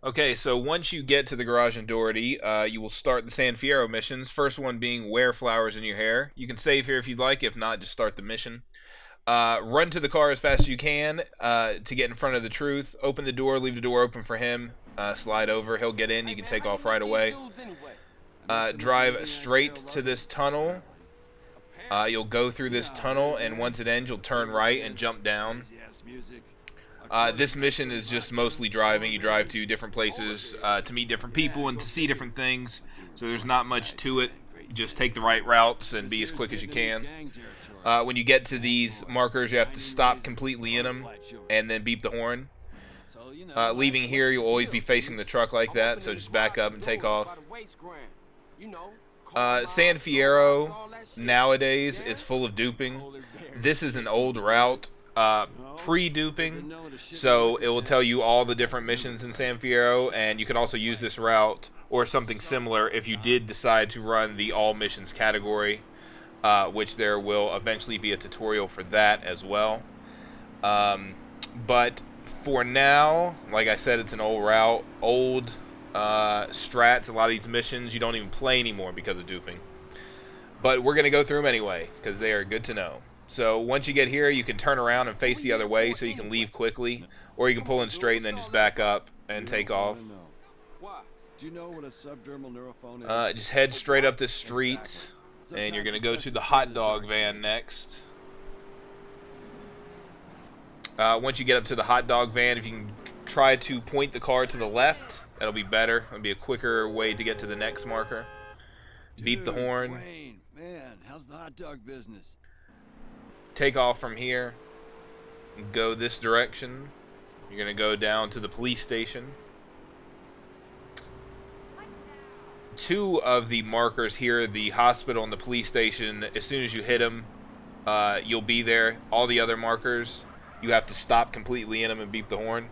Okay, so once you get to the garage in Doherty, you will start the San Fierro missions. First one being wear flowers in your hair. You can save here if you'd like. If not, just start the mission. Run to the car as fast as you can to get in front of the truth. Open the door, leave the door open for him. Slide over, he'll get in. You can take off right away. Drive straight to this tunnel. You'll go through this tunnel, and once it ends, you'll turn right and jump down. This mission is just mostly driving. You drive to different places to meet different people and to see different things. So there's not much to it. Just take the right routes and be as quick as you can. When you get to these markers, you have to stop completely in them and then beep the horn. Leaving here, you'll always be facing the truck like that, so just back up and take off. San Fierro nowadays is full of duping. This is an old route, pre-duping, so it will tell you all the different missions in San Fierro, and you can also use this route or something similar if you did decide to run the all missions category, which there will eventually be a tutorial for that as well. But for now, like I said, it's an old route, old strats. A lot of these missions you don't even play anymore because of duping. But we're going to go through them anyway because they are good to know. So once you get here, you can turn around and face the other way so you can leave quickly, or you can pull in straight and then just back up and take off. Just head straight up this street, and you're going to go to the hot dog van next. Once you get up to the hot dog van, if you can try to point the car to the left, that'll be better. It'll be a quicker way to get to the next marker. Beep the horn. Wayne, man, how's the hot dog business? Take off from here. Go this direction. You're going to go down to the police station. Two of the markers here, the hospital and the police station, as soon as you hit them, you'll be there. All the other markers, you have to stop completely in them and beep the horn.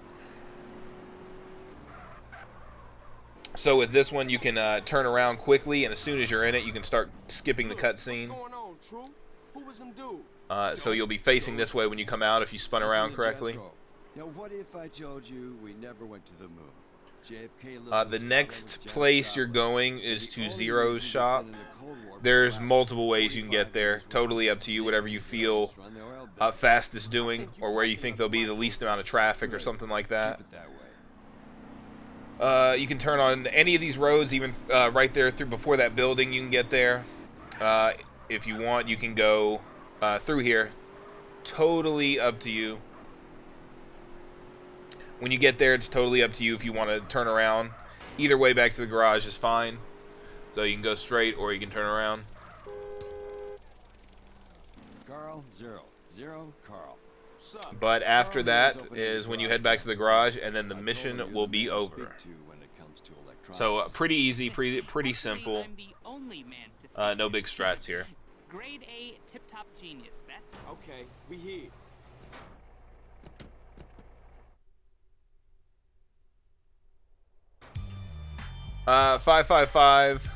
So with this one, you can turn around quickly, and as soon as you're in it, you can start skipping the cutscene. So you'll be facing this way when you come out if you spun around correctly. Now, what if I told you we never went to the moon? The next place you're going is to Zero's shop. There's multiple ways you can get there. Totally up to you, whatever you feel fastest doing, or where you think there'll be the least amount of traffic or something like that. You can turn on any of these roads, even right there through before that building. You can get there. If you want, you can go through here. Totally up to you. When you get there, it's totally up to you if you want to turn around. Either way back to the garage is fine. So you can go straight or you can turn around. Carl, zero, Carl. But after that is when you head back to the garage, and then the mission will be over. So pretty easy, pretty simple. No big strats here. Grade A, tip-top genius. That's okay. We here. Uh, 555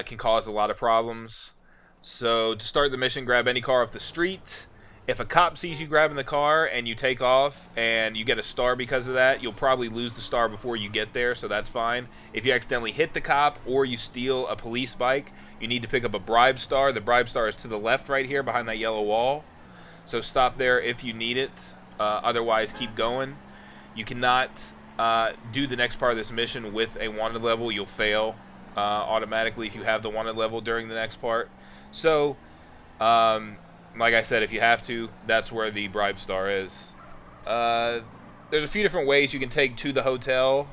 can cause a lot of problems. So to start the mission, grab any car off the street. If a cop sees you grabbing the car and you take off and you get a star because of that, you'll probably lose the star before you get there, so that's fine. If you accidentally hit the cop or you steal a police bike, you need to pick up a bribe star. The bribe star is to the left right here behind that yellow wall. So stop there if you need it. Otherwise, keep going. You cannot do the next part of this mission with a wanted level. You'll fail automatically if you have the wanted level during the next part. So, like I said, if you have to, that's where the bribe star is. There's a few different ways you can take to the hotel,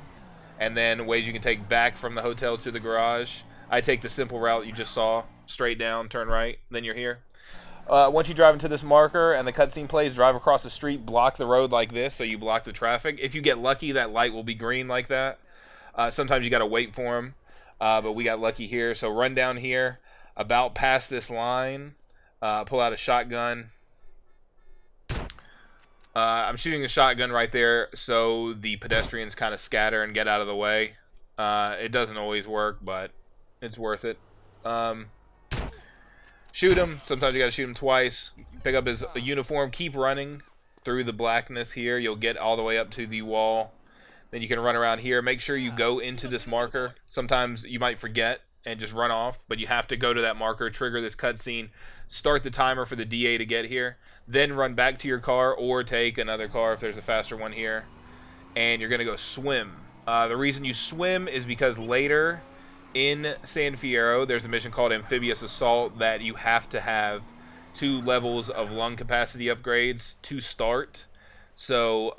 and then ways you can take back from the hotel to the garage. I take the simple route you just saw, straight down, turn right, then you're here. Once you drive into this marker and the cutscene plays, drive across the street, block the road like this so you block the traffic. If you get lucky, that light will be green like that. Sometimes you got to wait for them, but we got lucky here. So run down here, about past this line, pull out a shotgun. I'm shooting a shotgun right there so the pedestrians kind of scatter and get out of the way. It doesn't always work, but it's worth it. Shoot him. Sometimes you gotta shoot him twice. Pick up his uniform. Keep running through the blackness here. You'll get all the way up to the wall. Then you can run around here. Make sure you go into this marker. Sometimes you might forget and just run off, but you have to go to that marker, trigger this cutscene, start the timer for the DA to get here, then run back to your car or take another car if there's a faster one here, and you're going to go swim. The reason you swim is because later in San Fierro, there's a mission called Amphibious Assault that you have to have 2 levels of lung capacity upgrades to start. So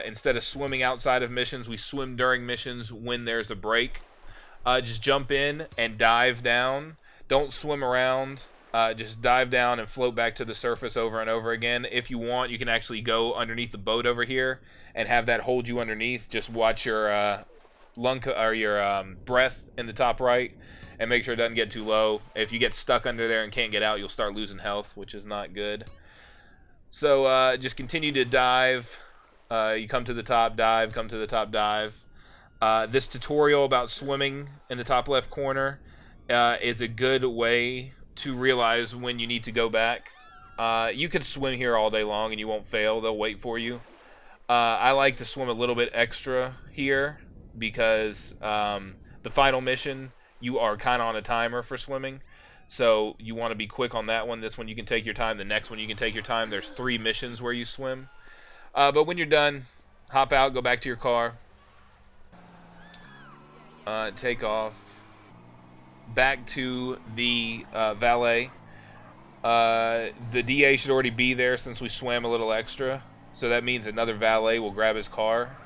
instead of swimming outside of missions, we swim during missions when there's a break. Just jump in and dive down. Don't swim around. Just dive down and float back to the surface over and over again. If you want, you can actually go underneath the boat over here and have that hold you underneath. Just watch your your breath in the top right and make sure it doesn't get too low. If you get stuck under there and can't get out, you'll start losing health, which is not good. So just continue to dive. You come to the top, dive, come to the top, dive. This tutorial about swimming in the top left corner is a good way to realize when you need to go back. You can swim here all day long and you won't fail. They'll wait for you. I like to swim a little bit extra here because the final mission, you are kind of on a timer for swimming. So you want to be quick on that one. This one you can take your time. The next one you can take your time. There's 3 missions where you swim. But when you're done, hop out, go back to your car. Take off. Back to the valet. The DA should already be there since we swam a little extra. So that means another valet will grab his car.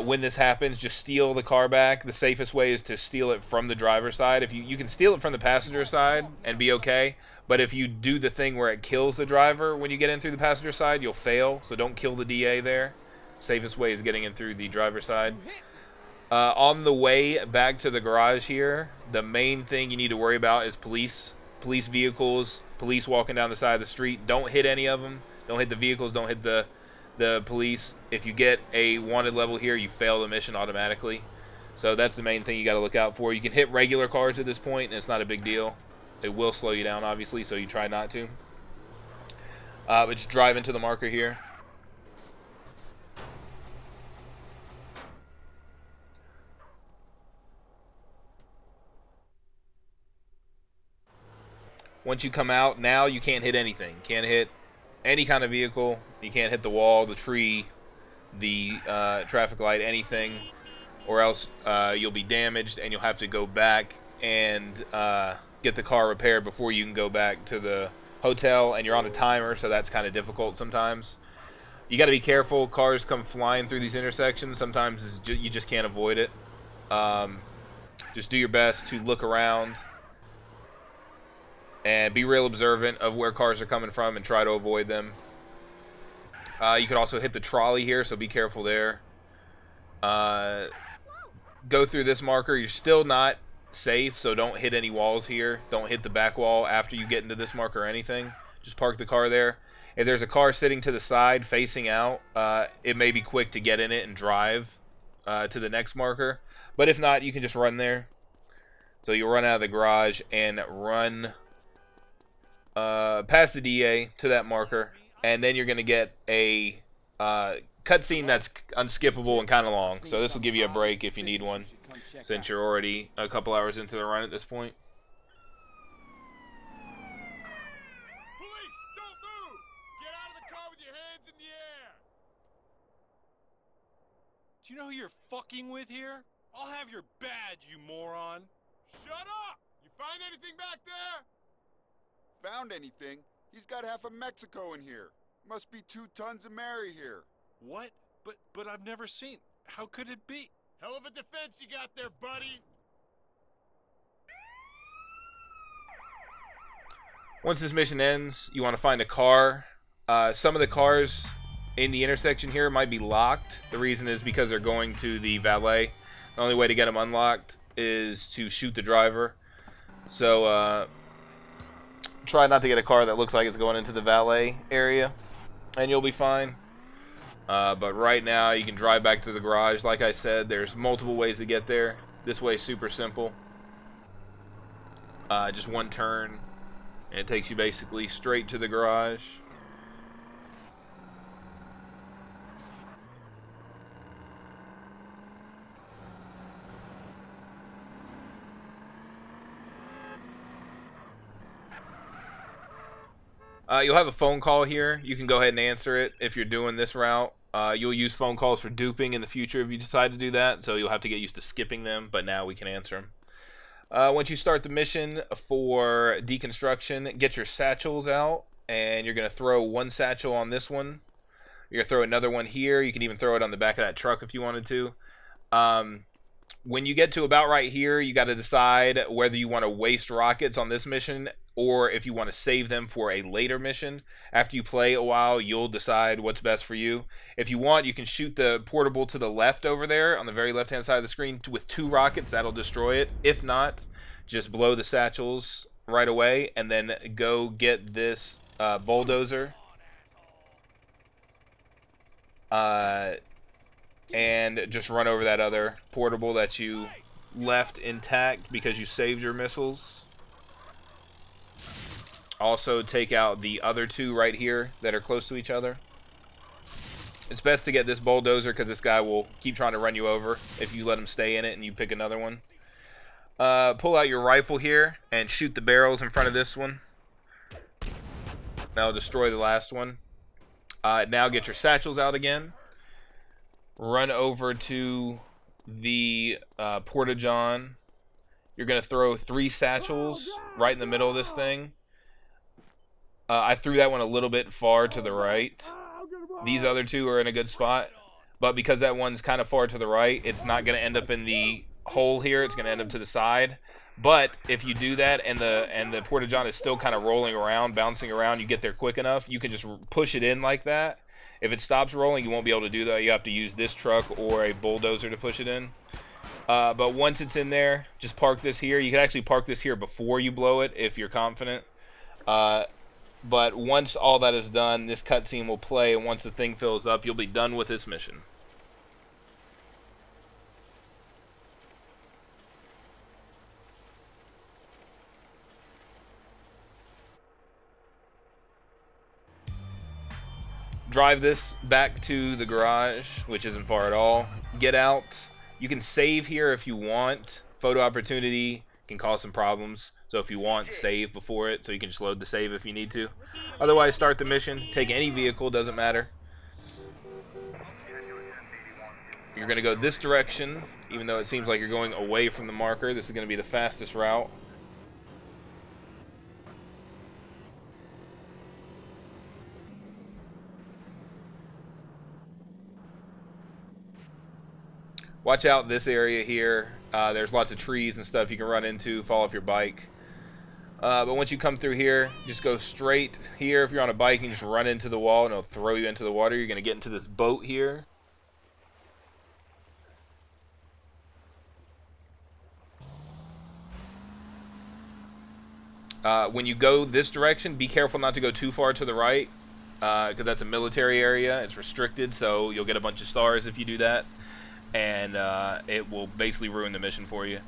When this happens, just steal the car back. The safest way is to steal it from the driver's side. If you can steal it from the passenger side and be okay, but if you do the thing where it kills the driver when you get in through the passenger side, you'll fail. So don't kill the DA there. Safest way is getting in through the driver's side. On the way back to the garage here, the main thing you need to worry about is police vehicles, police walking down the side of the street. Don't hit any of them. Don't hit the vehicles. Don't hit the police. If you get a wanted level here, you fail the mission automatically. So that's the main thing you got to look out for. You can hit regular cars at this point, and it's not a big deal. It will slow you down, obviously, so you try not to. But just drive into the marker here. Once you come out, now you can't hit anything. Can't hit any kind of vehicle. You can't hit the wall, the tree, the traffic light, anything, or else you'll be damaged and you'll have to go back and get the car repaired before you can go back to the hotel, and you're on a timer, so that's kind of difficult sometimes. You got to be careful. Cars come flying through these intersections. Sometimes you just can't avoid it. Just do your best to look around and be real observant of where cars are coming from and try to avoid them. You could also hit the trolley here, so be careful there. Go through this marker. You're still not safe, so don't hit any walls here. Don't hit the back wall after you get into this marker or anything. Just park the car there. If there's a car sitting to the side facing out, it may be quick to get in it and drive to the next marker. But if not, you can just run there. So you'll run out of the garage and run past the DA to that marker, and then you're going to get a cutscene that's unskippable and kind of long. So this will give you a break if you need one, since you're already a couple hours into the run at this point. Police, don't move! Get out of the car with your hands in the air! Do you know who you're fucking with here? I'll have your badge, you moron! Shut up! You find anything back there? Found anything? He's got half of Mexico in here. Must be 2 tons of Mary here. What? But I've never seen. How could it be? Hell of a defense you got there, buddy! Once this mission ends, you want to find a car. Some of the cars in the intersection here might be locked. The reason is because they're going to the valet. The only way to get them unlocked is to shoot the driver. So, try not to get a car that looks like it's going into the valet area, and you'll be fine. But right now, you can drive back to the garage. Like I said, there's multiple ways to get there. This way is super simple. Just one turn, and it takes you basically straight to the garage. You'll have a phone call here. You can go ahead and answer it if you're doing this route. You'll use phone calls for duping in the future if you decide to do that, so you'll have to get used to skipping them, but now we can answer them. Once you start the mission for deconstruction, get your satchels out, and you're going to throw one satchel on this one. You're going to throw another one here. You can even throw it on the back of that truck if you wanted to. When you get to about right here, you got to decide whether you want to waste rockets on this mission or if you want to save them for a later mission. After you play a while, you'll decide what's best for you. If you want, you can shoot the portable to the left over there on the very left-hand side of the screen with 2 rockets. That'll destroy it. If not, just blow the satchels right away and then go get this bulldozer. And just run over that other portable that you left intact because you saved your missiles. Also take out the other 2 right here that are close to each other. It's best to get this bulldozer because this guy will keep trying to run you over if you let him stay in it and you pick another one. Pull out your rifle here and shoot the barrels in front of this one. That'll destroy the last one. Now get your satchels out again. Run over to the porta-john. You're going to throw 3 satchels right in the middle of this thing. I threw that one a little bit far to the right. These other 2 are in a good spot. But because that one's kind of far to the right, it's not going to end up in the hole here. It's going to end up to the side. But if you do that and the porta-john is still kind of rolling around, bouncing around, you get there quick enough, you can just push it in like that. If it stops rolling, you won't be able to do that. You have to use this truck or a bulldozer to push it in. But once it's in there, just park this here. You can actually park this here before you blow it if you're confident. But once all that is done, this cutscene will play, and once the thing fills up, you'll be done with this mission. Drive this back to the garage, which isn't far at all. Get out. You can save here if you want. Photo opportunity can cause some problems. So if you want, save before it. So you can just load the save if you need to. Otherwise, start the mission. Take any vehicle, doesn't matter. You're going to go this direction, even though it seems like you're going away from the marker. This is going to be the fastest route. Watch out this area here. There's lots of trees and stuff you can run into, fall off your bike. But once you come through here, just go straight here. If you're on a bike, you can just run into the wall and it'll throw you into the water. You're going to get into this boat here. When you go this direction, be careful not to go too far to the right, because that's a military area. It's restricted, so you'll get a bunch of stars if you do that. And it will basically ruin the mission for you.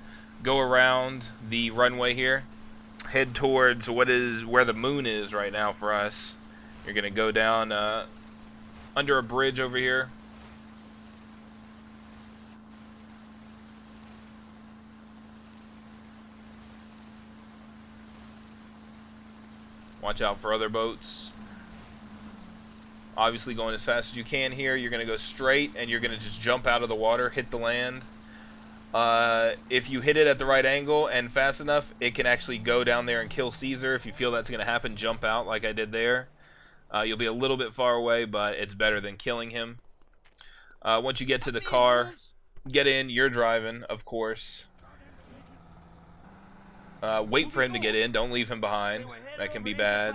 Go around the runway here. Head towards where the moon is right now for us. You're going to go down under a bridge over here. Watch out for other boats. Obviously going as fast as you can here. You're going to go straight and you're going to just jump out of the water, hit the land. If you hit it at the right angle and fast enough, it can actually go down there and kill Caesar. If you feel that's going to happen, jump out like I did there. You'll be a little bit far away, but it's better than killing him. Once you get to the car, get in. You're driving, of course. Wait for him to get in. Don't leave him behind. That can be bad.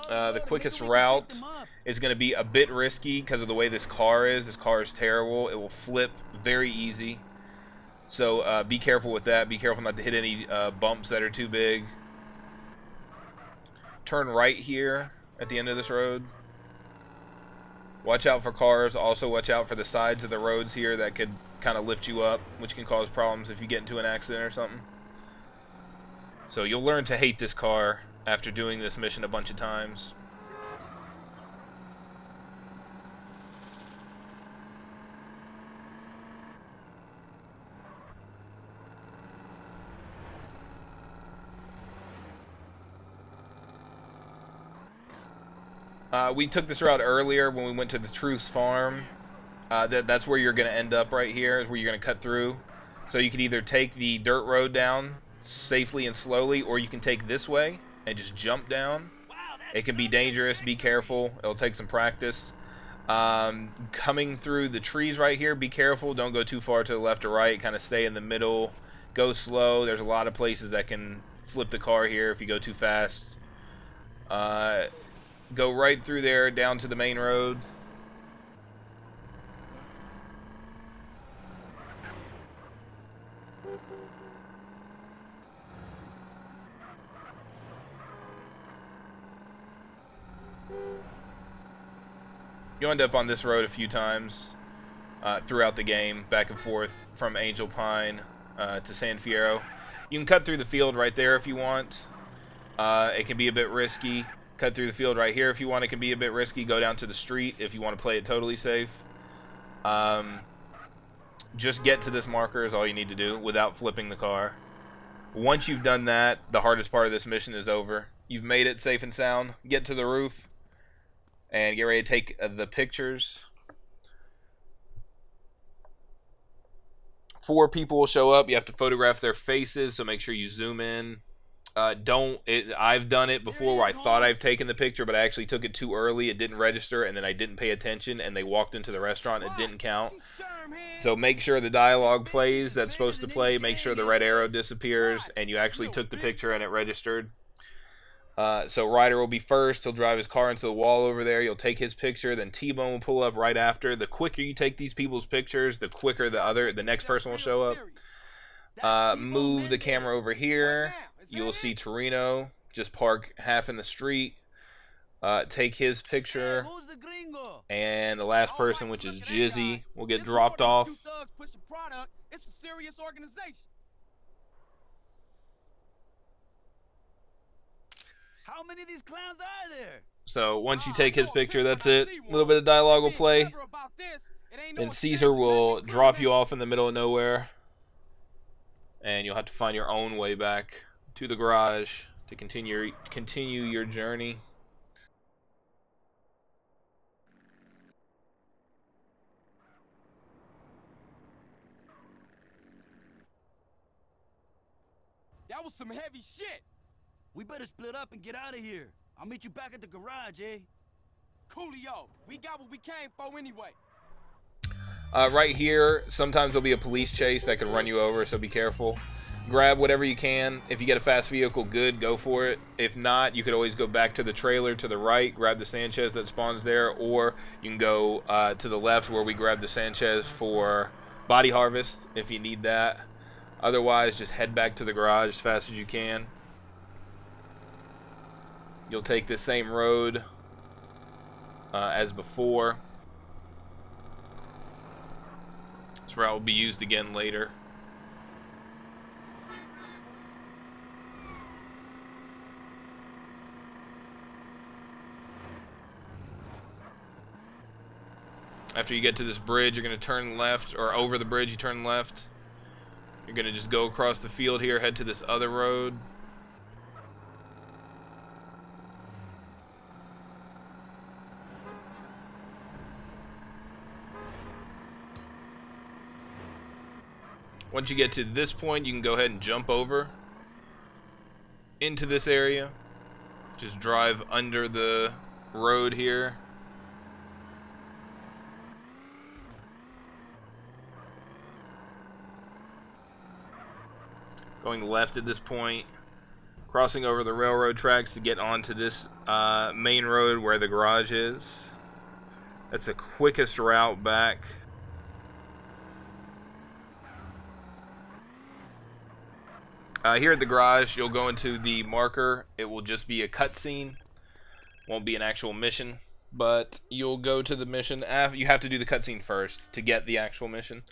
The quickest route is going to be a bit risky because of the way this car is. This car is terrible. It will flip very easy. So be careful with that. Be careful not to hit any bumps that are too big. Turn right here at the end of this road. Watch out for cars. Also watch out for the sides of the roads here that could kind of lift you up, which can cause problems if you get into an accident or something. So you'll learn to hate this car after doing this mission a bunch of times. We took this route earlier when we went to the Truth's farm. That's where you're going to end up right here, is where you're going to cut through. So you can either take the dirt road down safely and slowly, or you can take this way and just jump down. It can be dangerous. Be careful. It'll take some practice. Coming through the trees right here, be careful. Don't go too far to the left or right. Kind of stay in the middle. Go slow. There's a lot of places that can flip the car here if you go too fast. Go right through there down to the main road. You'll end up on this road a few times throughout the game, back and forth from Angel Pine to San Fierro. You can cut through the field right there if you want. It can be a bit risky. Cut through the field right here if you want. It can be a bit risky. Go down to the street if you want to play it totally safe. Just get to this marker is all you need to do without flipping the car. Once you've done that, the hardest part of this mission is over. You've made it safe and sound. Get to the roof and get ready to take the pictures. 4 people will show up. You have to photograph their faces, so make sure you zoom in. I've done it before where I thought I've taken the picture, but I actually took it too early. It didn't register, and then I didn't pay attention, and they walked into the restaurant. It didn't count. So make sure the dialogue plays that's supposed to play. Make sure the red arrow disappears, and you actually took the picture and it registered. So Ryder will be first. He'll drive his car into the wall over there. You'll take his picture. Then T-Bone will pull up right after. The quicker you take these people's pictures, the quicker the next person will show up. Move the camera over here. You'll see Toreno just park half in the street. Take his picture. And the last person, which is Jizzy, will get dropped off. It's a serious organization. How many of these clowns are there? So once you take his picture, that's it. A little bit of dialogue will play. And Caesar will drop you off in the middle of nowhere. And you'll have to find your own way back to the garage to continue your journey. That was some heavy shit. We better split up and get out of here. I'll meet you back at the garage, eh? Coolio, we got what we came for anyway. Right here, sometimes there'll be a police chase that can run you over, so be careful. Grab whatever you can. If you get a fast vehicle, good, go for it. If not, you could always go back to the trailer to the right, grab the Sanchez that spawns there, or you can go to the left where we grab the Sanchez for body harvest if you need that. Otherwise, just head back to the garage as fast as you can. You'll take the same road as before. This route will be used again later. After you get to this bridge, you're going to turn left, or over the bridge, you turn left. You're going to just go across the field here, head to this other road. Once you get to this point, you can go ahead and jump over into this area. Just drive under the road here. Going left at this point, crossing over the railroad tracks to get onto this main road where the garage is. That's the quickest route back. Here at the garage, you'll go into the marker. It will just be a cutscene. Won't be an actual mission, but you'll go to the mission. You have to do the cutscene first to get the actual mission.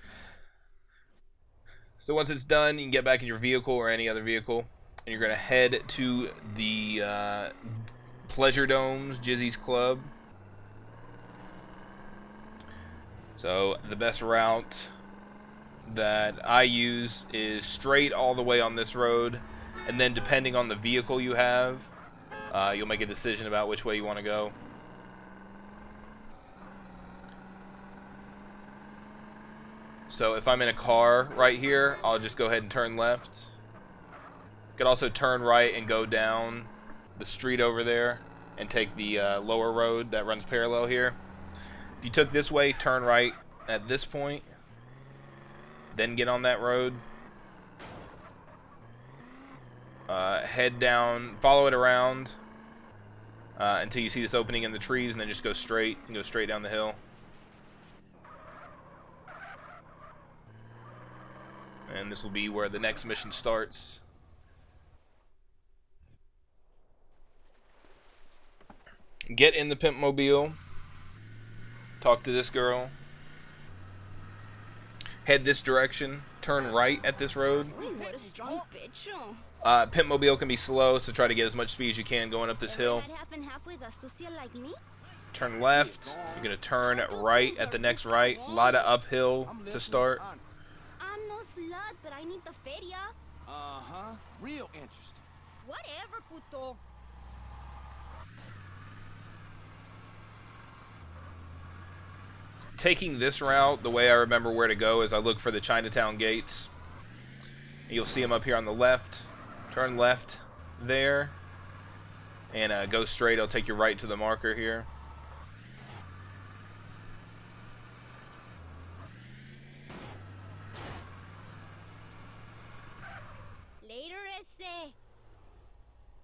So once it's done, you can get back in your vehicle or any other vehicle, and you're going to head to the Pleasure Domes, Jizzy's Club. So the best route that I use is straight all the way on this road, and then depending on the vehicle you have, you'll make a decision about which way you want to go. So if I'm in a car right here, I'll just go ahead and turn left. You could also turn right and go down the street over there and take the lower road that runs parallel here. If you took this way, turn right at this point, then get on that road. Head down, follow it around until you see this opening in the trees, and then just go straight and go straight down the hill. And this will be where the next mission starts. Get in the pimp mobile. Talk to this girl. Head this direction. Turn right at this road. What a strong bitch. Pimp mobile can be slow, so try to get as much speed as you can going up this hill. Turn left. You're going to turn right at the next right. A lot of uphill to start. I'm no slut, but I need the feria. Uh-huh. Real interesting. Whatever, puto. Taking this route, the way I remember where to go is I look for the Chinatown gates. You'll see them up here on the left. Turn left there. And go straight. I'll take you right to the marker here. Later, ese.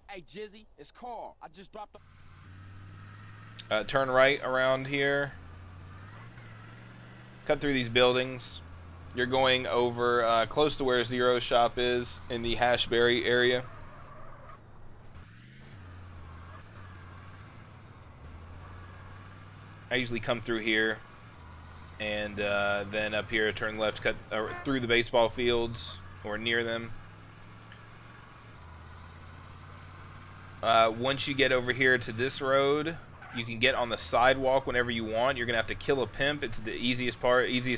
Hey, Jizzy, it's Carl. I just dropped a... turn right around here. Cut through these buildings. You're going over close to where Zero's shop is in the Hashberry area. I usually come through here and then up here turn left, cut through the baseball fields or near them. Once you get over here to this road, you can get on the sidewalk whenever you want. You're gonna have to kill a pimp. It's the easiest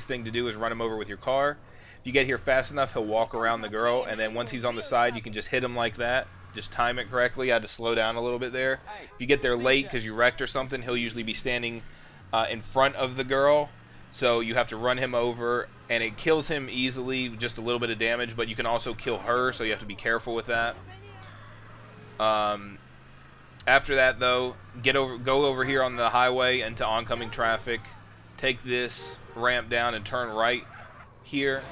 thing to do is run him over with your car. If you get here fast enough, he'll walk around the girl, and then once he's on the side, you can just hit him like that. Just time it correctly. I had to slow down a little bit there. If you get there late because you wrecked or something, he'll usually be standing in front of the girl, so you have to run him over, and it kills him easily, just a little bit of damage, but you can also kill her, so you have to be careful with that. After that, though, go over here on the highway into oncoming traffic. Take this ramp down and turn right here.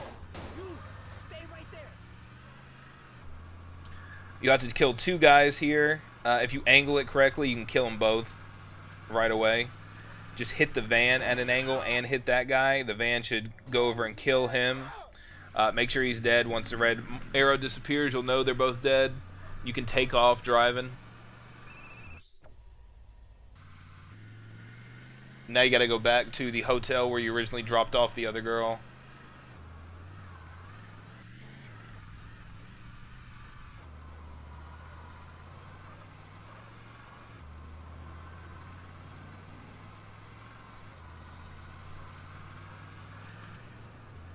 You have to kill two guys here. If you angle it correctly, you can kill them both right away. Just hit the van at an angle and hit that guy. The van should go over and kill him. Make sure he's dead. Once the red arrow disappears, you'll know they're both dead. You can take off driving. Now you gotta go back to the hotel where you originally dropped off the other girl.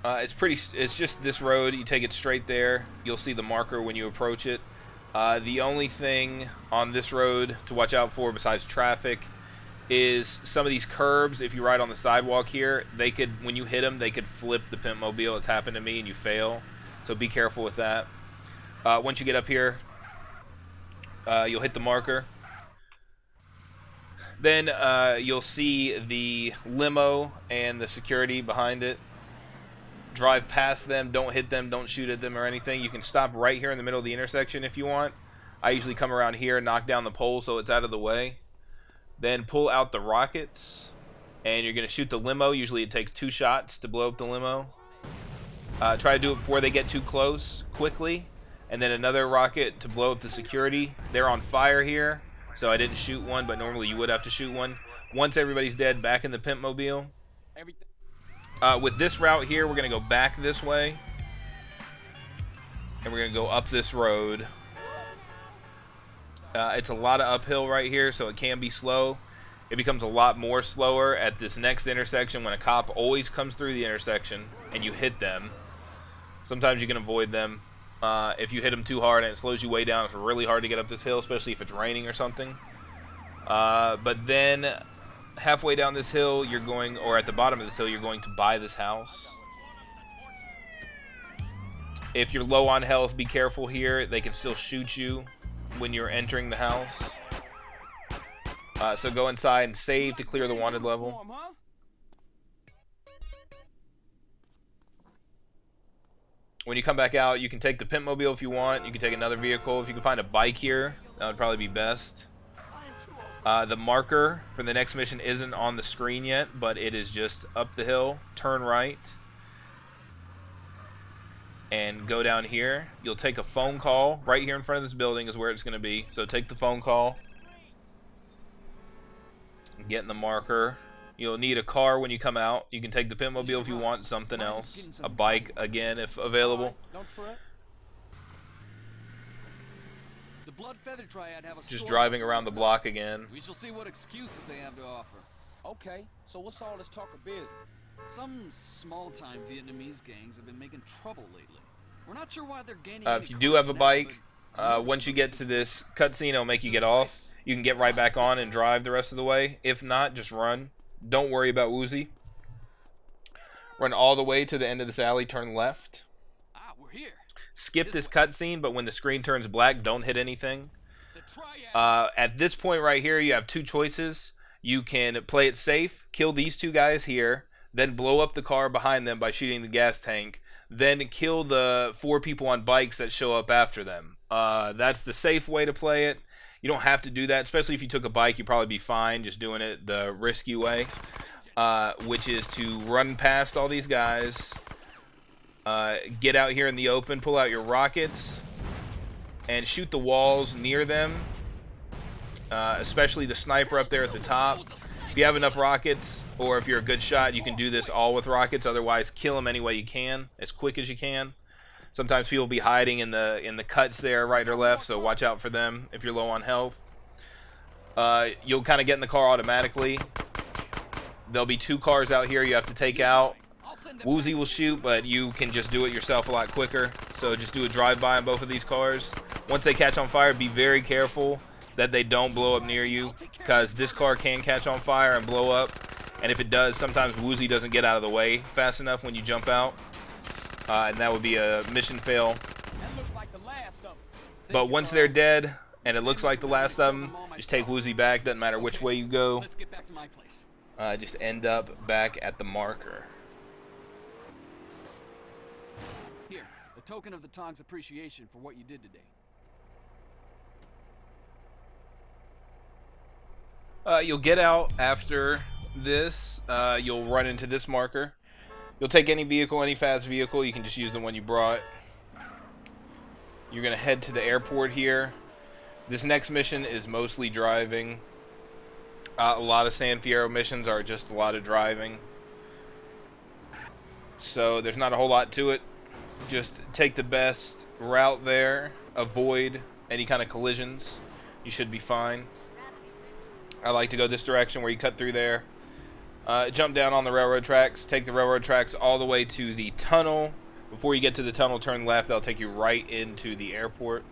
It's just this road. You take it straight there. You'll see the marker when you approach it. The only thing on this road to watch out for besides traffic is some of these curbs. If you ride on the sidewalk here, they could, when you hit them, they could flip the pimp mobile. It's happened to me, and you fail. So be careful with that. Once you get up here, you'll hit the marker. Then you'll see the limo and the security behind it. Drive past them, don't hit them, don't shoot at them or anything. You can stop right here in the middle of the intersection if you want. I usually come around here and knock down the pole so it's out of the way. Then pull out the rockets, and you're going to shoot the limo. Usually it takes 2 shots to blow up the limo. Try to do it before they get too close, quickly. And then another rocket to blow up the security. They're on fire here, so I didn't shoot one, but normally you would have to shoot one. Once everybody's dead, back in the pimp mobile. With this route here, we're going to go back this way. And we're going to go up this road. It's a lot of uphill right here, so it can be slow. It becomes a lot more slower at this next intersection when a cop always comes through the intersection and you hit them. Sometimes you can avoid them. If you hit them too hard and it slows you way down, it's really hard to get up this hill, especially if it's raining or something. But then halfway down this hill, you're going, or at the bottom of this hill, you're going to buy this house. If you're low on health, be careful here. They can still shoot you when you're entering the house. So go inside and save to clear the wanted level. When you come back out, you can take the pimp mobile if you want. You can take another vehicle. If you can find a bike here, that would probably be best. The marker for the next mission isn't on the screen yet, but it is just up the hill. Turn right. And go down here. You'll take a phone call. Right here in front of this building is where it's going to be. So take the phone call. Get in the marker. You'll need a car when you come out. You can take the pimp mobile if you want something else. A bike, again, if available. The Blood Feather Triad have a Just driving around the block again. We shall see what excuses they have to offer. Okay, so what's all this talk of business? Some small-time Vietnamese gangs have been making trouble lately. We're not sure why they're gaining. If you do have a bike, once you get to this cutscene, it'll make you get off. You can get right back on and drive the rest of the way. If not, just run. Don't worry about Woozy. Run all the way to the end of this alley, turn left. We're here. Skip this cutscene, but when the screen turns black, don't hit anything. At this point right here, you have two choices. You can play it safe, kill these two guys here, then blow up the car behind them by shooting the gas tank, then kill the 4 people on bikes that show up after them. That's the safe way to play it. You don't have to do that, especially if you took a bike, you'd probably be fine just doing it the risky way, which is to run past all these guys, get out here in the open, pull out your rockets, and shoot the walls near them, especially the sniper up there at the top. If you have enough rockets, or if you're a good shot, you can do this all with rockets. Otherwise, kill them any way you can, as quick as you can. Sometimes people will be hiding in the cuts there, right or left, so watch out for them if you're low on health. You'll kind of get in the car automatically. There'll be 2 cars out here you have to take out. Woozy will shoot, but you can just do it yourself a lot quicker. So just do a drive-by on both of these cars. Once they catch on fire, be very careful that they don't blow up near you, because this car can catch on fire and blow up. And if it does, sometimes Woozy doesn't get out of the way fast enough when you jump out. And that would be a mission fail. But once they're dead, and it looks like the last of them, just take Woozy back. Doesn't matter which way you go. Just end up back at the marker. Here, a token of the Tong's appreciation for what you did today. You'll get out after this. You'll run into this marker. You'll take any vehicle, any fast vehicle. You can just use the one you brought. You're going to head to the airport here. This next mission is mostly driving. A lot of San Fierro missions are just a lot of driving. So there's not a whole lot to it. Just take the best route there. Avoid any kind of collisions. You should be fine. I like to go this direction where you cut through there. Jump down on the railroad tracks. Take the railroad tracks all the way to the tunnel. Before you get to the tunnel, turn left. That'll take you right into the airport.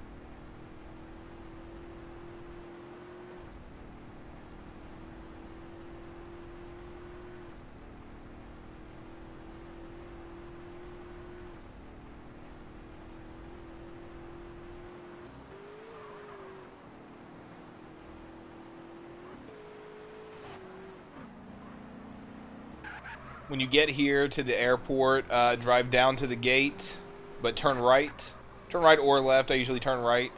When you get here to the airport, drive down to the gate, but turn right. Turn right or left. I usually turn right.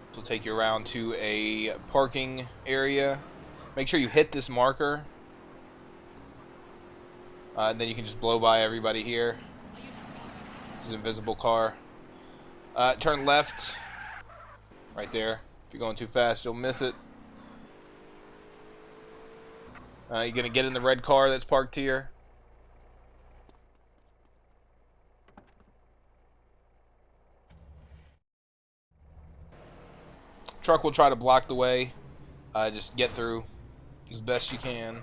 This will take you around to a parking area. Make sure you hit this marker. And then you can just blow by everybody here. This is an invisible car. Turn left. Right there. If you're going too fast, you'll miss it. You're going to get in the red car that's parked here. Truck will try to block the way. Just get through as best you can.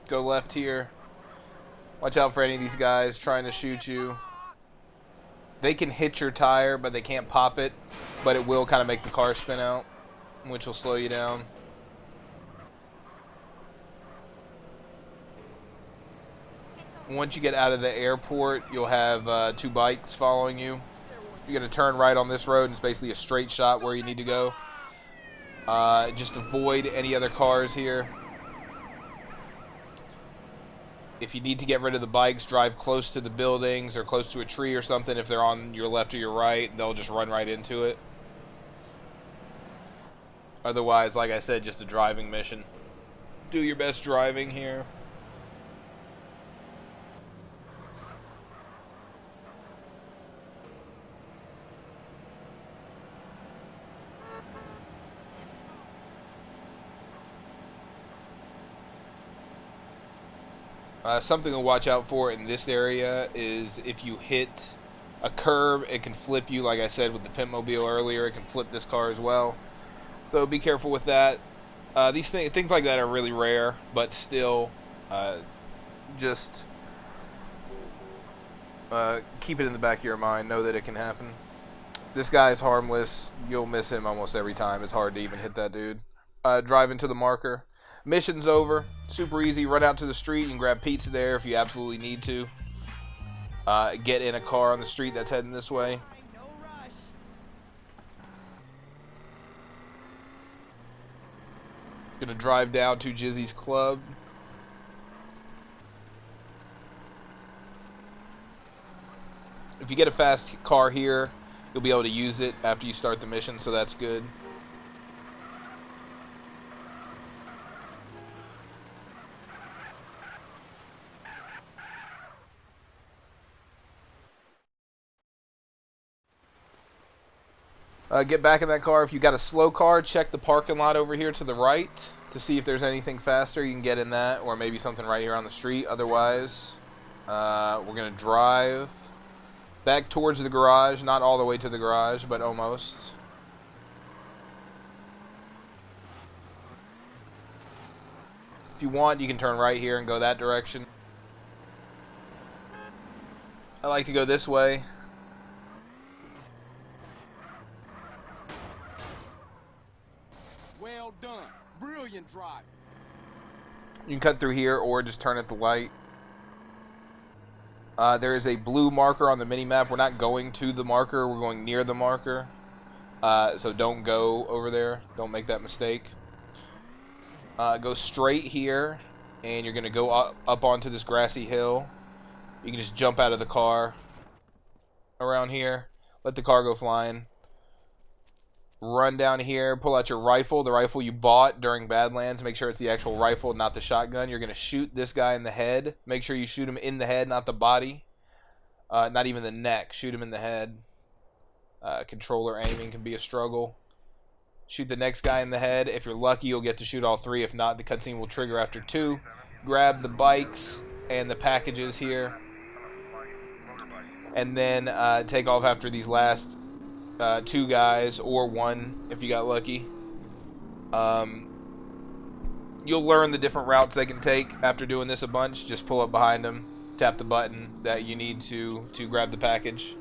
Go left here. Watch out for any of these guys trying to shoot you. They can hit your tire, but they can't pop it. But it will kind of make the car spin out, which will slow you down. Once you get out of the airport, you'll have 2 bikes following you. You're going to turn right on this road, and it's basically a straight shot where you need to go. Just avoid any other cars here. If you need to get rid of the bikes, drive close to the buildings or close to a tree or something. If they're on your left or your right, they'll just run right into it. Otherwise, like I said, just a driving mission. Do your best driving here. Something to watch out for in this area is if you hit a curb, it can flip you. Like I said with the Pimpmobile earlier, it can flip this car as well. So be careful with that. These things like that are really rare, but still, just keep it in the back of your mind. Know that it can happen. This guy is harmless. You'll miss him almost every time. It's hard to even hit that dude. Drive into the marker. Mission's over. Super easy. Run out to the street. You can grab pizza there if you absolutely need to. Get in a car on the street that's heading this way. Gonna drive down to Jizzy's club. If you get a fast car here, you'll be able to use it after you start the mission, so that's good. Get back in that car. If you got a slow car, check the parking lot over here to the right to see if there's anything faster. You can get in that, or maybe something right here on the street. Otherwise, we're going to drive back towards the garage. Not all the way to the garage, but almost. If you want, you can turn right here and go that direction. I like to go this way. Well done. Brilliant drive. You can cut through here or just turn at the light. There is a blue marker on the mini-map. We're not going to the marker. We're going near the marker. So don't go over there. Don't make that mistake. Go straight here, and you're going to go up onto this grassy hill. You can just jump out of the car around here. Let the car go flying. Run down here, pull out your rifle, the rifle you bought during Badlands. Make sure it's the actual rifle, not the shotgun. You're going to shoot this guy in the head. Make sure you shoot him in the head, not the body. Not even the neck. Shoot him in the head. Controller aiming can be a struggle. Shoot the next guy in the head. If you're lucky, you'll get to shoot all 3. If not, the cutscene will trigger after 2. Grab the bikes and the packages here. And then take off after these last 2 guys, or 1 if you got lucky. You'll learn the different routes they can take after doing this a bunch. Just pull up behind them, tap the button that you need to grab the package.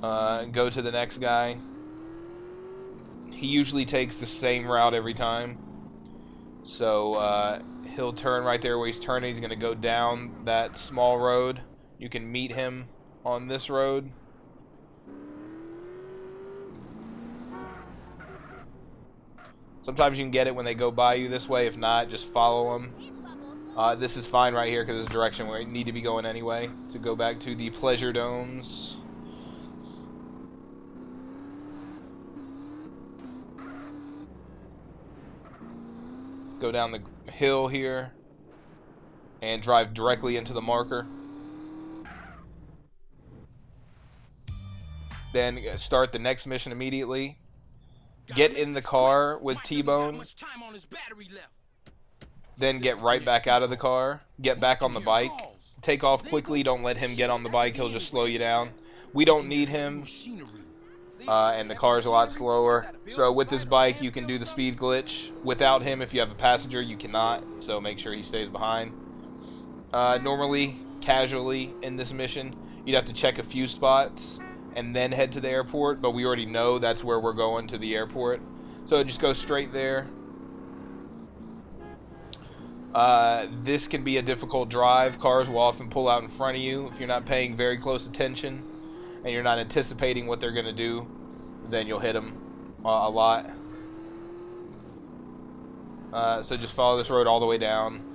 Go to the next guy. He usually takes the same route every time. So he'll turn right there where he's turning. He's going to go down that small road. You can meet him on this road. Sometimes you can get it when they go by you this way. If not, just follow them. This is fine right here because it's the direction where you need to be going anyway to go back to the pleasure domes. Go down the hill here and drive directly into the marker. Then start the next mission immediately. Get in the car with T-Bone. Then get right back out of the car. Get back on the bike. Take off quickly. Don't let him get on the bike. He'll just slow you down. We don't need him. And the car's a lot slower. So with this bike, you can do the speed glitch. Without him, if you have a passenger, you cannot. So make sure he stays behind. Normally, casually in this mission, You'd have to check a few spots and then head to the airport, but we already know that's where we're going, to the airport. So just go straight there. This can be a difficult drive. Cars will often pull out in front of you. If you're not paying very close attention and you're not anticipating what they're going to do, then you'll hit them a lot. So just follow this road all the way down.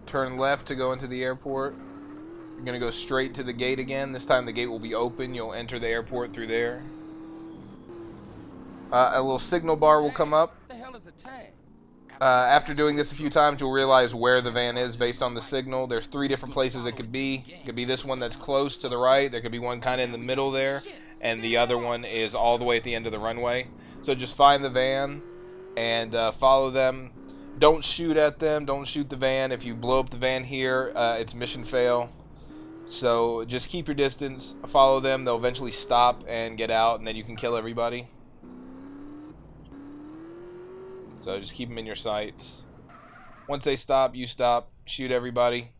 Turn left to go into the airport. You're going to go straight to the gate again. This time the gate will be open. You'll enter the airport through there. A little signal bar will come up. What the hell is a tag? After doing this a few times, you'll realize where the van is based on the signal. There's 3 different places it could be. It could be this one that's close to the right. There could be one kind of in the middle there. And the other one is all the way at the end of the runway. So just find the van and follow them. Don't shoot at them. Don't shoot the van. If you blow up the van here, it's mission fail. So just keep your distance. Follow them. They'll eventually stop and get out, and then you can kill everybody. So just keep them in your sights. Once they stop, you stop. Shoot everybody.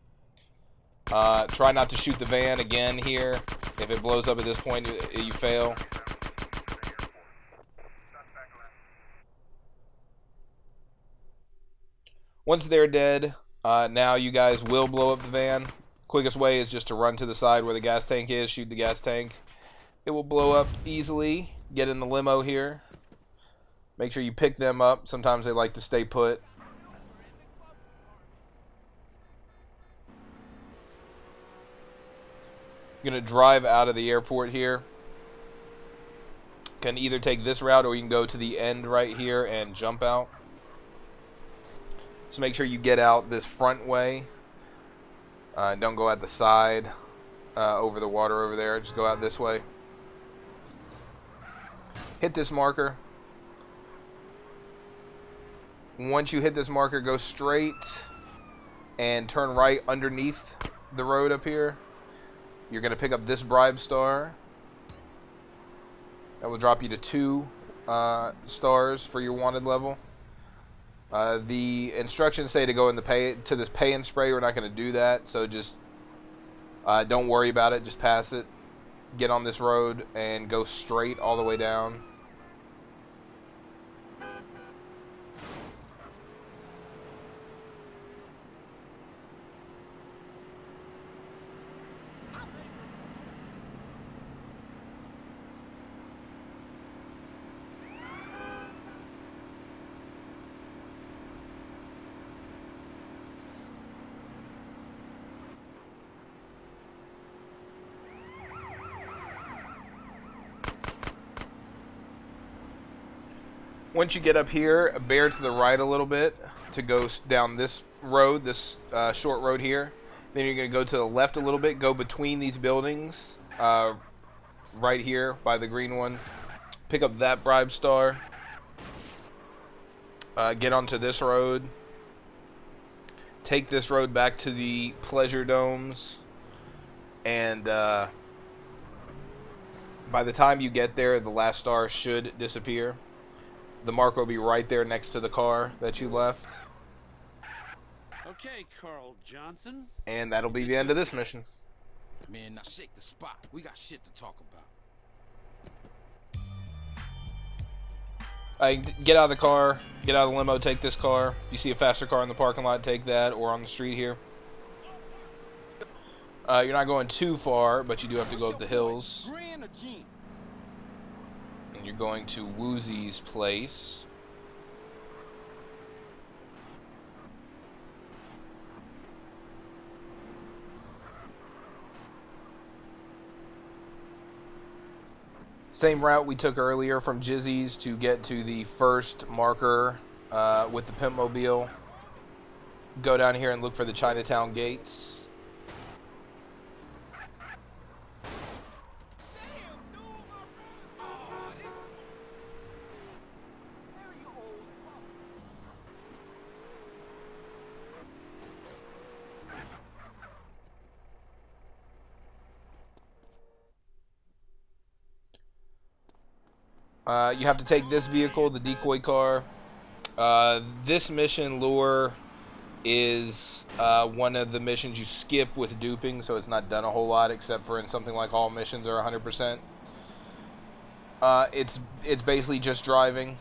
Try not to shoot the van again here. If it blows up at this point, you fail. Once they're dead, now you guys will blow up the van. Quickest way is just to run to the side where the gas tank is, shoot the gas tank. It will blow up easily. Get in the limo here. Make sure you pick them up. Sometimes they like to stay put. You're going to drive out of the airport here. Can either take this route or you can go to the end right here and jump out. So make sure you get out this front way. Don't go out the side over the water over there. Just go out this way. Hit this marker. Once you hit this marker, go straight and turn right underneath the road up here. You're going to pick up this bribe star. That will drop you to 2 stars for your wanted level. The instructions say to go in to this pay and spray. We're not going to do that, so just don't worry about it. Just pass it. Get on this road and go straight all the way down. Once you get up here, bear to the right a little bit to go down this road, this short road here. Then you're going to go to the left a little bit, go between these buildings, right here by the green one. Pick up that bribe star. Get onto this road. Take this road back to the pleasure domes. And by the time you get there, the last star should disappear. The marker will be right there next to the car that you left. Okay, Carl Johnson. And that'll be the end of this mission. Man, now shake the spot. We got shit to talk about. Get out of the car. Get out of the limo. Take this car. If you see a faster car in the parking lot, take that, or on the street here. You're not going too far, but you do have to go up the hills. And you're going to Woozy's place. Same route we took earlier from Jizzy's to get to the first marker with the Pimp Mobile. Go down here and look for the Chinatown gates. You have to take this vehicle, the decoy car. This mission lure is one of the missions you skip with duping, so it's not done a whole lot except for in something like all missions are 100%. It's basically just driving.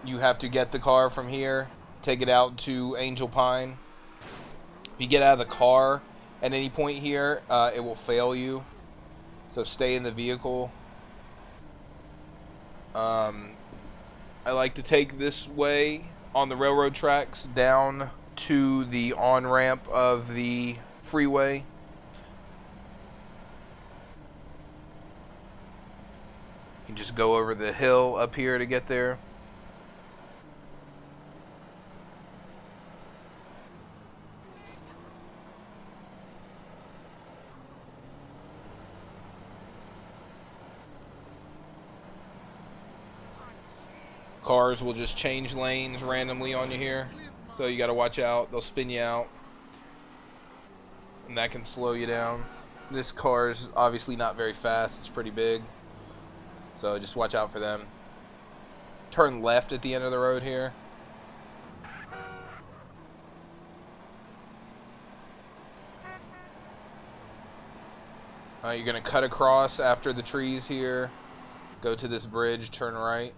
You have to get the car from here, take it out to Angel Pine. If you get out of the car at any point here, it will fail you. So stay in the vehicle. I like to take this way on the railroad tracks down to the on-ramp of the freeway. You can just go over the hill up here to get there. Cars will just change lanes randomly on you here, so you got to watch out. They'll spin you out, and that can slow you down. This car is obviously not very fast. It's pretty big, so just watch out for them. Turn left at the end of the road here. You're going to cut across after the trees here. Go to this bridge, turn right.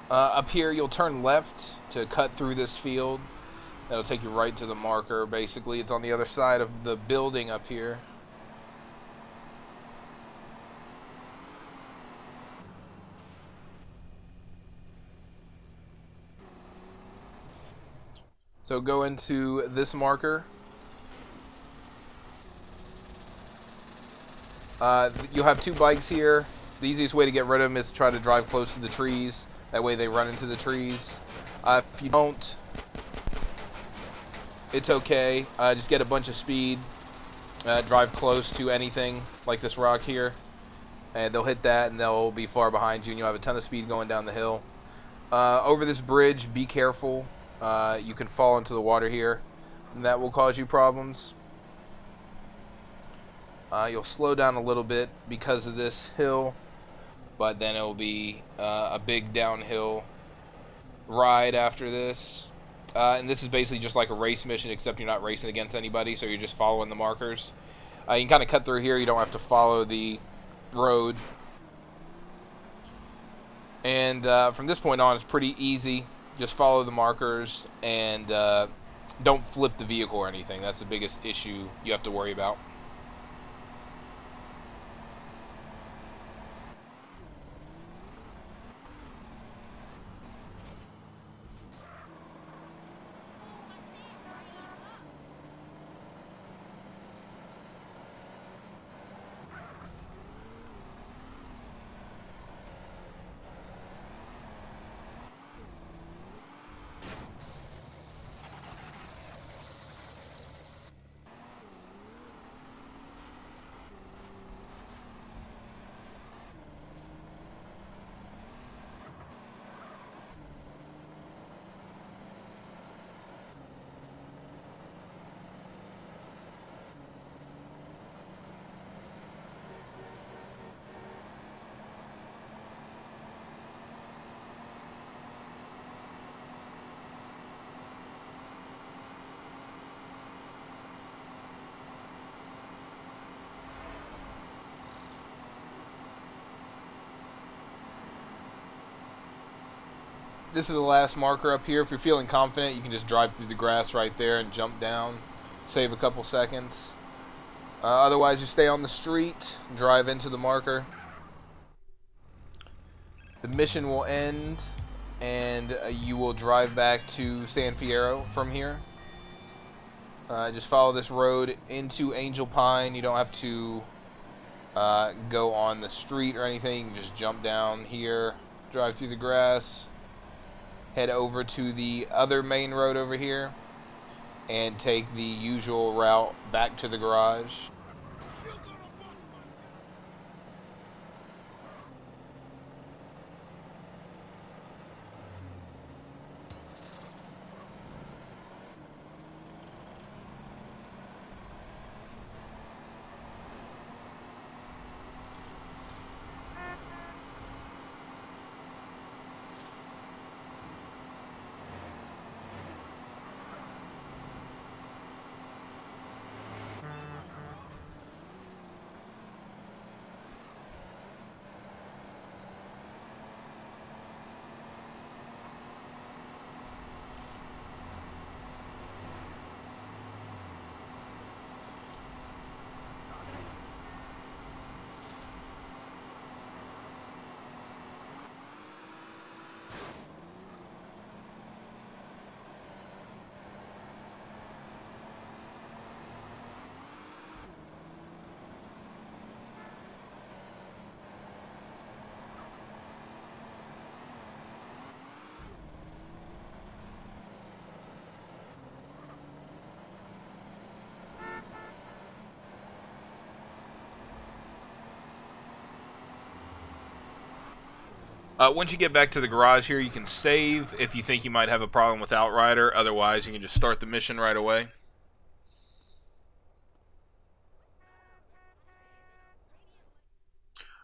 Up here, you'll turn left to cut through this field. That'll take you right to the marker, basically. It's on the other side of the building up here. So go into this marker. You'll have two bikes here. The easiest way to get rid of them is to try to drive close to the trees. That way they run into the trees. If you don't, it's okay. Just get a bunch of speed. Drive close to anything like this rock here. And they'll hit that and they'll be far behind you and you'll have a ton of speed going down the hill. Over this bridge, be careful. You can fall into the water here and that will cause you problems. You'll slow down a little bit because of this hill, but then it will be a big downhill ride after this. And this is basically just like a race mission, except you're not racing against anybody, so you're just following the markers. You can kind of cut through here. You don't have to follow the road. And from this point on, it's pretty easy. Just follow the markers and don't flip the vehicle or anything. That's the biggest issue you have to worry about. This is the last marker up here. If you're feeling confident, you can just drive through the grass right there and jump down. Save a couple seconds. Otherwise, you stay on the street, drive into the marker. The mission will end, and you will drive back to San Fierro from here. Just follow this road into Angel Pine. You don't have to go on the street or anything. You can just jump down here, drive through the grass, head over to the other main road over here, and take the usual route back to the garage. Once you get back to the garage here, you can save if you think you might have a problem with Outrider. Otherwise, you can just start the mission right away.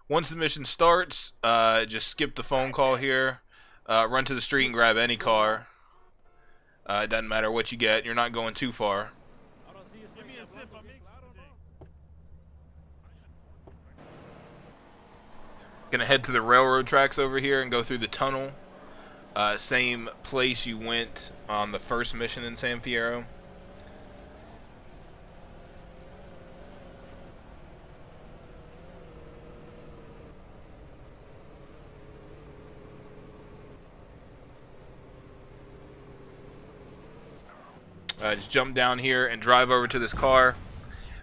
Once the mission starts, just skip the phone call here. Run to the street and grab any car. It doesn't matter what you get. You're not going too far. Gonna head to the railroad tracks over here and go through the tunnel. Same place you went on the first mission in San Fierro. Just jump down here and drive over to this car.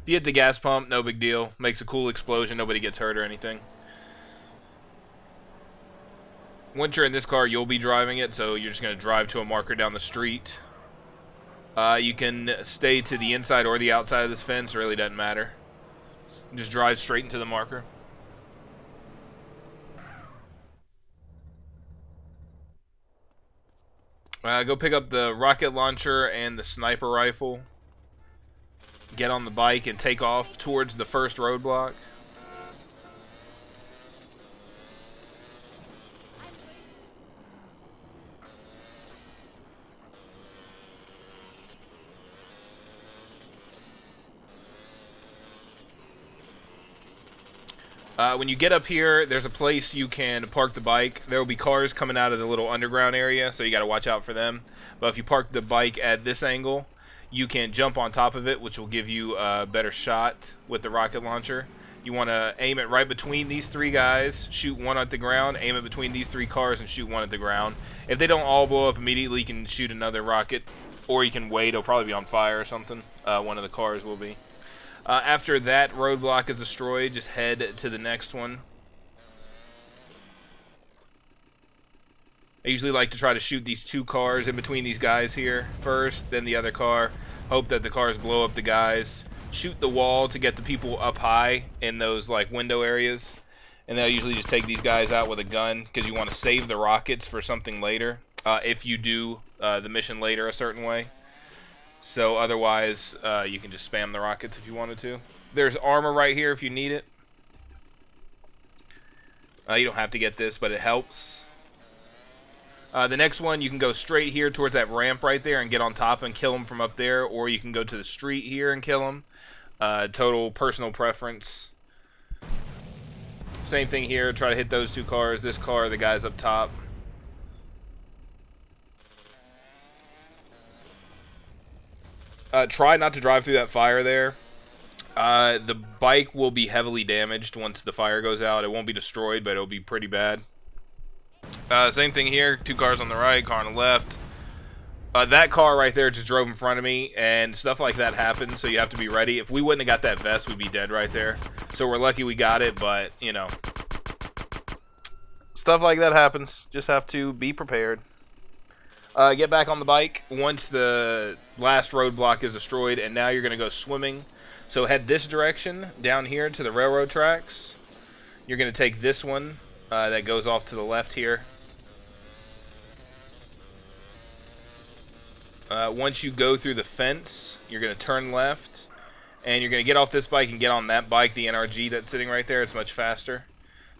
If you hit the gas pump, no big deal. Makes a cool explosion. Nobody gets hurt or anything. Once you're in this car, you'll be driving it, so you're just going to drive to a marker down the street. You can stay to the inside or the outside of this fence. It really doesn't matter. Just drive straight into the marker. Go pick up the rocket launcher and the sniper rifle. Get on the bike and take off towards the first roadblock. When you get up here, there's a place you can park the bike. There will be cars coming out of the little underground area, so you got to watch out for them. But if you park the bike at this angle, you can jump on top of it, which will give you a better shot with the rocket launcher. You want to aim it right between these three guys, shoot one at the ground, aim it between these three cars, and shoot one at the ground. If they don't all blow up immediately, you can shoot another rocket, or you can wait. It'll probably be on fire or something. One of the cars will be. After that roadblock is destroyed, just head to the next one. I usually like to try to shoot these two cars in between these guys here first, then the other car. Hope that the cars blow up the guys. Shoot the wall to get the people up high in those like window areas. And then I usually just take these guys out with a gun because you want to save the rockets for something later. If you do the mission later a certain way. So otherwise, you can just spam the rockets if you wanted to. There's armor right here if you need it. You don't have to get this, but it helps. The next one, you can go straight here towards that ramp right there and get on top and kill them from up there. Or you can go to the street here and kill them. Total personal preference. Same thing here. Try to hit those two cars. This car, the guy's up top. Try not to drive through that fire there. The bike will be heavily damaged once the fire goes out. It won't be destroyed, but it'll be pretty bad. Same thing here. Two cars on the right, car on the left. That car right there just drove in front of me, and stuff like that happens, so you have to be ready. If we wouldn't have got that vest, we'd be dead right there. So we're lucky we got it, but, you know. Stuff like that happens. Just have to be prepared. Get back on the bike once the last roadblock is destroyed, and now you're going to go swimming. So head this direction, down here to the railroad tracks. You're going to take this one that goes off to the left here. Once you go through the fence, you're going to turn left, and you're going to get off this bike and get on that bike, the NRG that's sitting right there. It's much faster.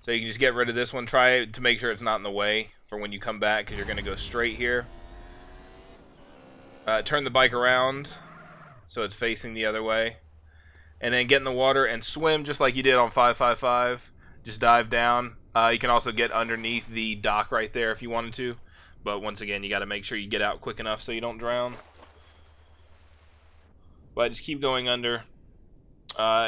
So you can just get rid of this one. Try to make sure it's not in the way for when you come back, because you're going to go straight here. Turn the bike around so it's facing the other way. And then get in the water and swim just like you did on 555. Just dive down. You can also get underneath the dock right there if you wanted to. But once again, you got to make sure you get out quick enough so you don't drown. But just keep going under.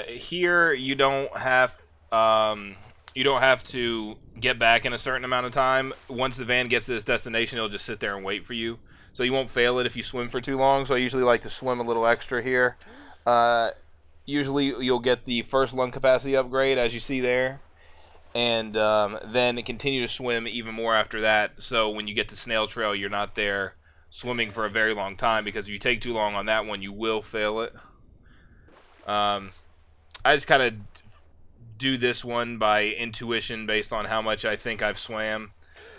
Here, you don't have to get back in a certain amount of time. Once the van gets to this destination, it'll just sit there and wait for you. So you won't fail it if you swim for too long. So I usually like to swim a little extra here. Usually you'll get the first lung capacity upgrade, as you see there. And then continue to swim even more after that. So when you get to Snail Trail, you're not there swimming for a very long time. Because if you take too long on that one, you will fail it. I just kind of do this one by intuition based on how much I think I've swam.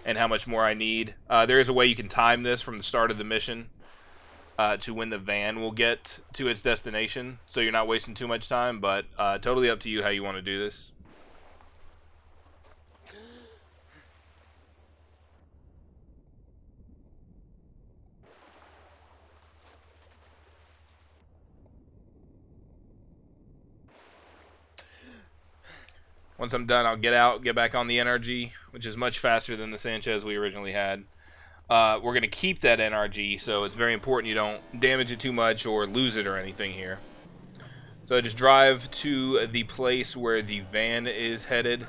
and how much more I need. There is a way you can time this from the start of the mission to when the van will get to its destination, so you're not wasting too much time, but totally up to you how you want to do this. Once I'm done, I'll get out, get back on the NRG, which is much faster than the Sanchez we originally had. We're going to keep that NRG, so it's very important you don't damage it too much or lose it or anything here. So I just drive to the place where the van is headed.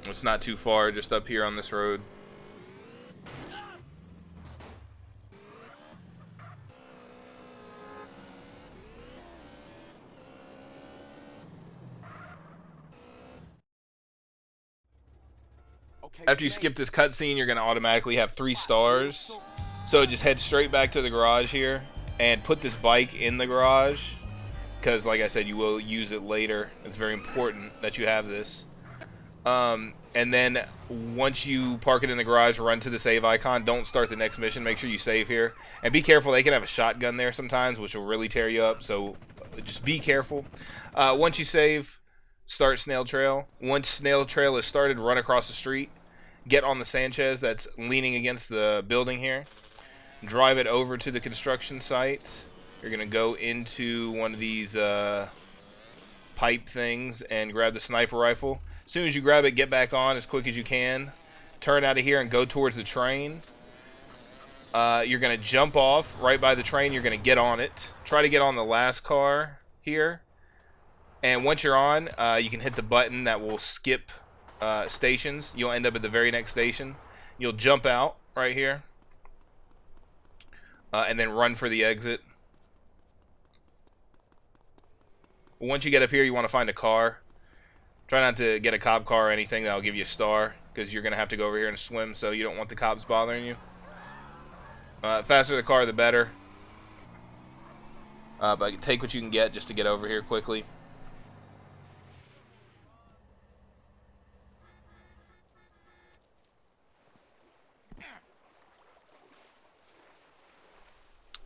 It's not too far, just up here on this road. After you skip this cutscene, you're going to automatically have 3 stars. So just head straight back to the garage here and put this bike in the garage, because like I said, you will use it later. It's very important that you have this. And then once you park it in the garage, run to the save icon. Don't start the next mission. Make sure you save here. And be careful. They can have a shotgun there sometimes, which will really tear you up. So just be careful. Once you save, start Snail Trail. Once Snail Trail is started, run across the street. Get on the Sanchez that's leaning against the building here. Drive it over to the construction site. You're going to go into one of these pipe things and grab the sniper rifle. As soon as you grab it, get back on as quick as you can. Turn out of here and go towards the train. You're going to jump off right by the train. You're going to get on it. Try to get on the last car here. And once you're on, you can hit the button that will skip stations. You'll end up at the very next station. You'll jump out right here. And then run for the exit. Once you get up here, you want to find a car. Try not to get a cop car or anything that'll give you a star, because you're going to have to go over here and swim, so you don't want the cops bothering you. Faster the car, the better. But take what you can get just to get over here quickly.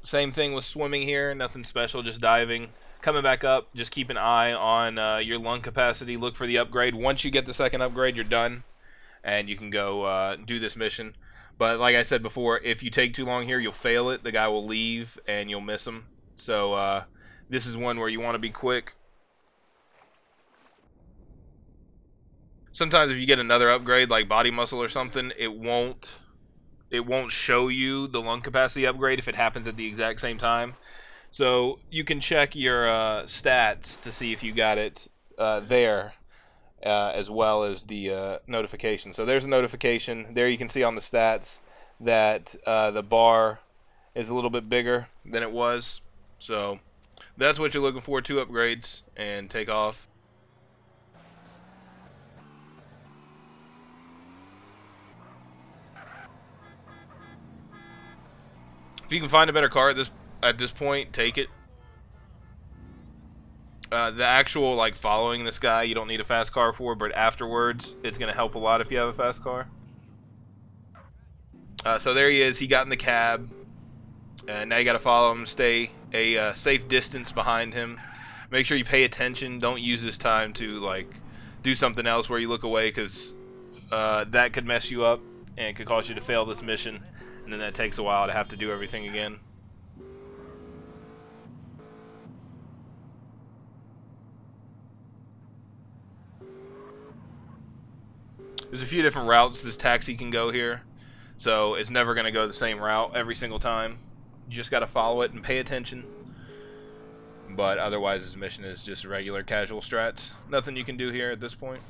Same thing with swimming here, nothing special, just diving. Coming back up, just keep an eye on your lung capacity. Look for the upgrade. Once you get the second upgrade, you're done, and you can go do this mission. But like I said before, if you take too long here, you'll fail it. The guy will leave, and you'll miss him. So this is one where you want to be quick. Sometimes if you get another upgrade, like body muscle or something, it won't show you the lung capacity upgrade if it happens at the exact same time. So you can check your stats to see if you got it there, as well as the notification. So there's a notification. There you can see on the stats that the bar is a little bit bigger than it was. So that's what you're looking for, 2 upgrades, and take off. If you can find a better car at this point, take it. The actual, like, following this guy, you don't need a fast car for, but afterwards, it's going to help a lot if you have a fast car. So there he is. He got in the cab. Now you got to follow him. Stay a safe distance behind him. Make sure you pay attention. Don't use this time to, like, do something else where you look away, because that could mess you up and could cause you to fail this mission. And then that takes a while to have to do everything again. There's a few different routes this taxi can go here, so it's never going to go the same route every single time. You just got to follow it and pay attention. But otherwise, this mission is just regular casual strats. Nothing you can do here at this point.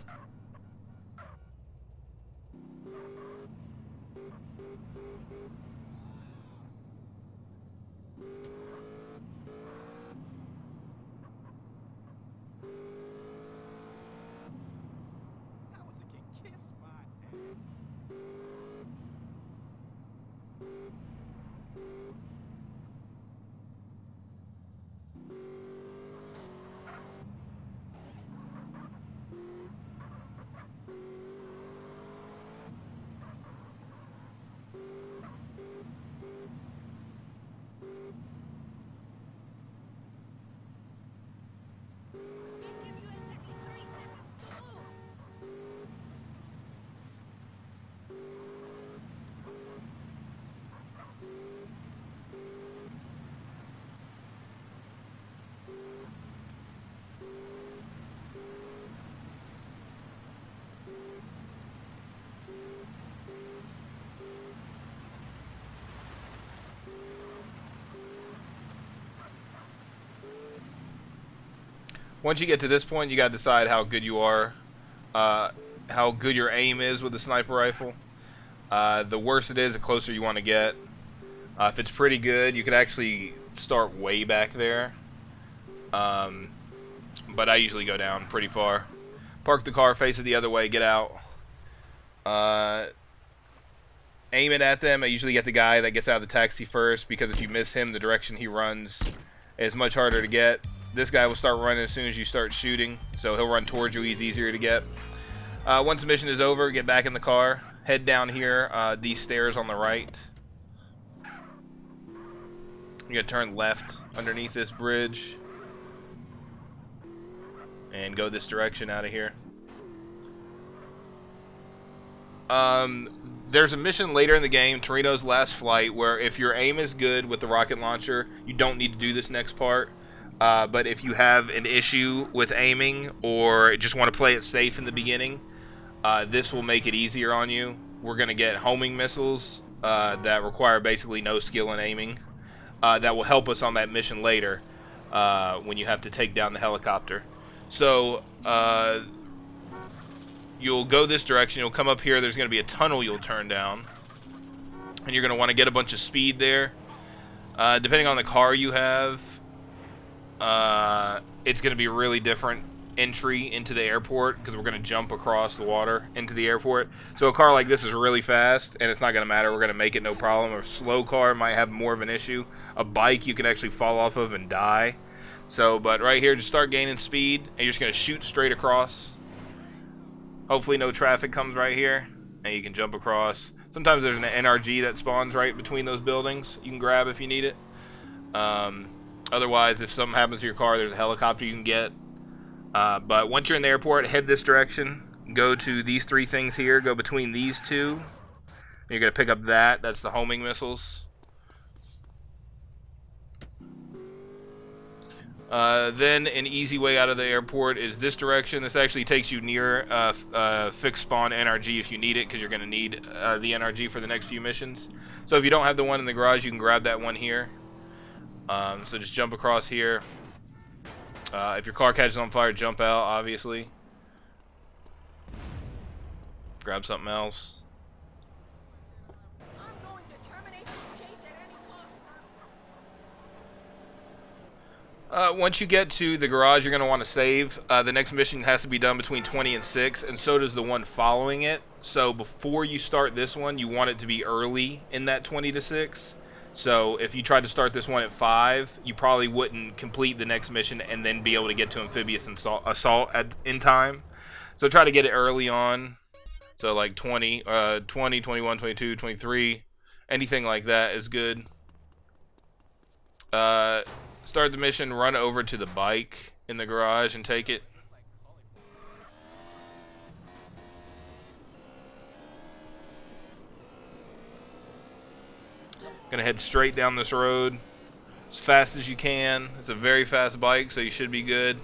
Once you get to this point, you got to decide how good you are, how good your aim is with the sniper rifle. The worse it is, the closer you want to get. If it's pretty good, you could actually start way back there. But I usually go down pretty far. Park the car, face it the other way, get out. Aim it at them. I usually get the guy that gets out of the taxi first, because if you miss him, the direction he runs is much harder to get. This guy will start running as soon as you start shooting, so he'll run towards you. He's easier to get. Once the mission is over, get back in the car. Head down here, these stairs on the right. You're going to turn left underneath this bridge. And go this direction out of here. There's a mission later in the game, Toreno's Last Flight, where if your aim is good with the rocket launcher, you don't need to do this next part. But if you have an issue with aiming or just want to play it safe in the beginning, this will make it easier on you. We're going to get homing missiles that require basically no skill in aiming. That will help us on that mission later when you have to take down the helicopter. So, you'll go this direction, you'll come up here, there's going to be a tunnel you'll turn down. And you're going to want to get a bunch of speed there. Depending on the car you have, it's going to be a really different entry into the airport, because we're going to jump across the water into the airport. So a car like this is really fast, and it's not going to matter, we're going to make it no problem. A slow car might have more of an issue. A bike you can actually fall off of and die. So, but right here, just start gaining speed, and you're just going to shoot straight across. Hopefully no traffic comes right here, and you can jump across. Sometimes there's an NRG that spawns right between those buildings. You can grab if you need it. Otherwise, if something happens to your car, there's a helicopter you can get. But once you're in the airport, head this direction. Go to these three things here. Go between these two. You're going to pick up that. That's the homing missiles. Then an easy way out of the airport is this direction. This actually takes you near fixed spawn NRG if you need it, because you're going to need the NRG for the next few missions. So if you don't have the one in the garage, you can grab that one here. So just jump across here. If your car catches on fire, jump out, obviously. Grab something else. Once you get to the garage, you're going to want to save. The next mission has to be done between 20 and 6, and so does the one following it. So before you start this one, you want it to be early in that 20 to 6. So if you tried to start this one at 5, you probably wouldn't complete the next mission and then be able to get to Amphibious Assault in time. So try to get it early on. So like 20, 21, 22, 23, anything like that is good. Start the mission, run over to the bike in the garage and take it. Gonna head straight down this road as fast as you can. It's a very fast bike, so you should be good.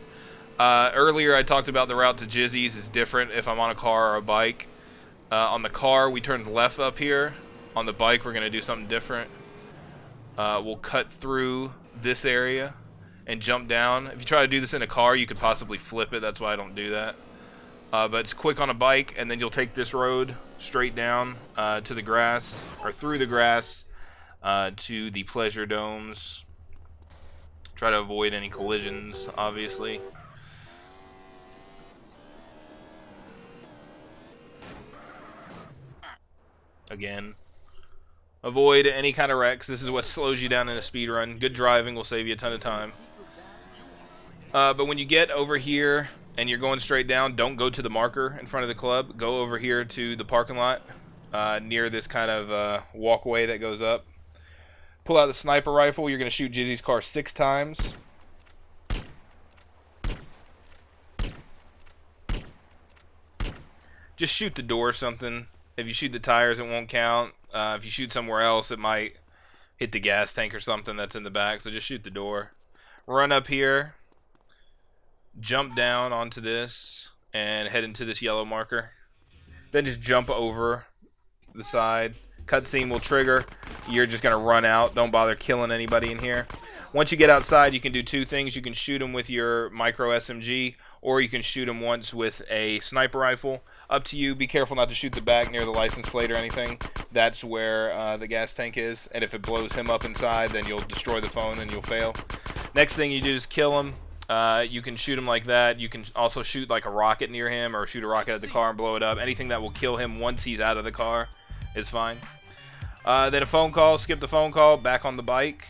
Earlier I talked about the route to Jizzy's is different if I'm on a car or a bike. On the car, we turned left up here. On the bike, we're gonna do something different. We'll cut through this area and jump down. If you try to do this in a car, you could possibly flip it. That's why I don't do that. But it's quick on a bike, and then you'll take this road straight down to the grass, or through the grass to the pleasure domes. Try to avoid any collisions, obviously. Again, avoid any kind of wrecks. This is what slows you down in a speed run. Good driving will save you a ton of time. But when you get over here and you're going straight down, don't go to the marker in front of the club. Go over here to the parking lot near this kind of walkway that goes up. Pull out the sniper rifle. You're going to shoot Jizzy's car 6 times. Just shoot the door or something. If you shoot the tires, it won't count. If you shoot somewhere else, it might hit the gas tank or something that's in the back. So just shoot the door. Run up here. Jump down onto this. And head into this yellow marker. Then just jump over the side. Cutscene will trigger. You're just going to run out. Don't bother killing anybody in here. Once you get outside, you can do two things. You can shoot them with your micro SMG, or you can shoot them once with a sniper rifle. Up to you. Be careful not to shoot the back near the license plate or anything. That's where the gas tank is, and if it blows him up inside, then you'll destroy the phone and you'll fail. Next thing you do is kill him. You can shoot him like that. You can also shoot like a rocket near him, or shoot a rocket at the car and blow it up. Anything that will kill him once he's out of the car is fine. Then a phone call. Skip the phone call. Back on the bike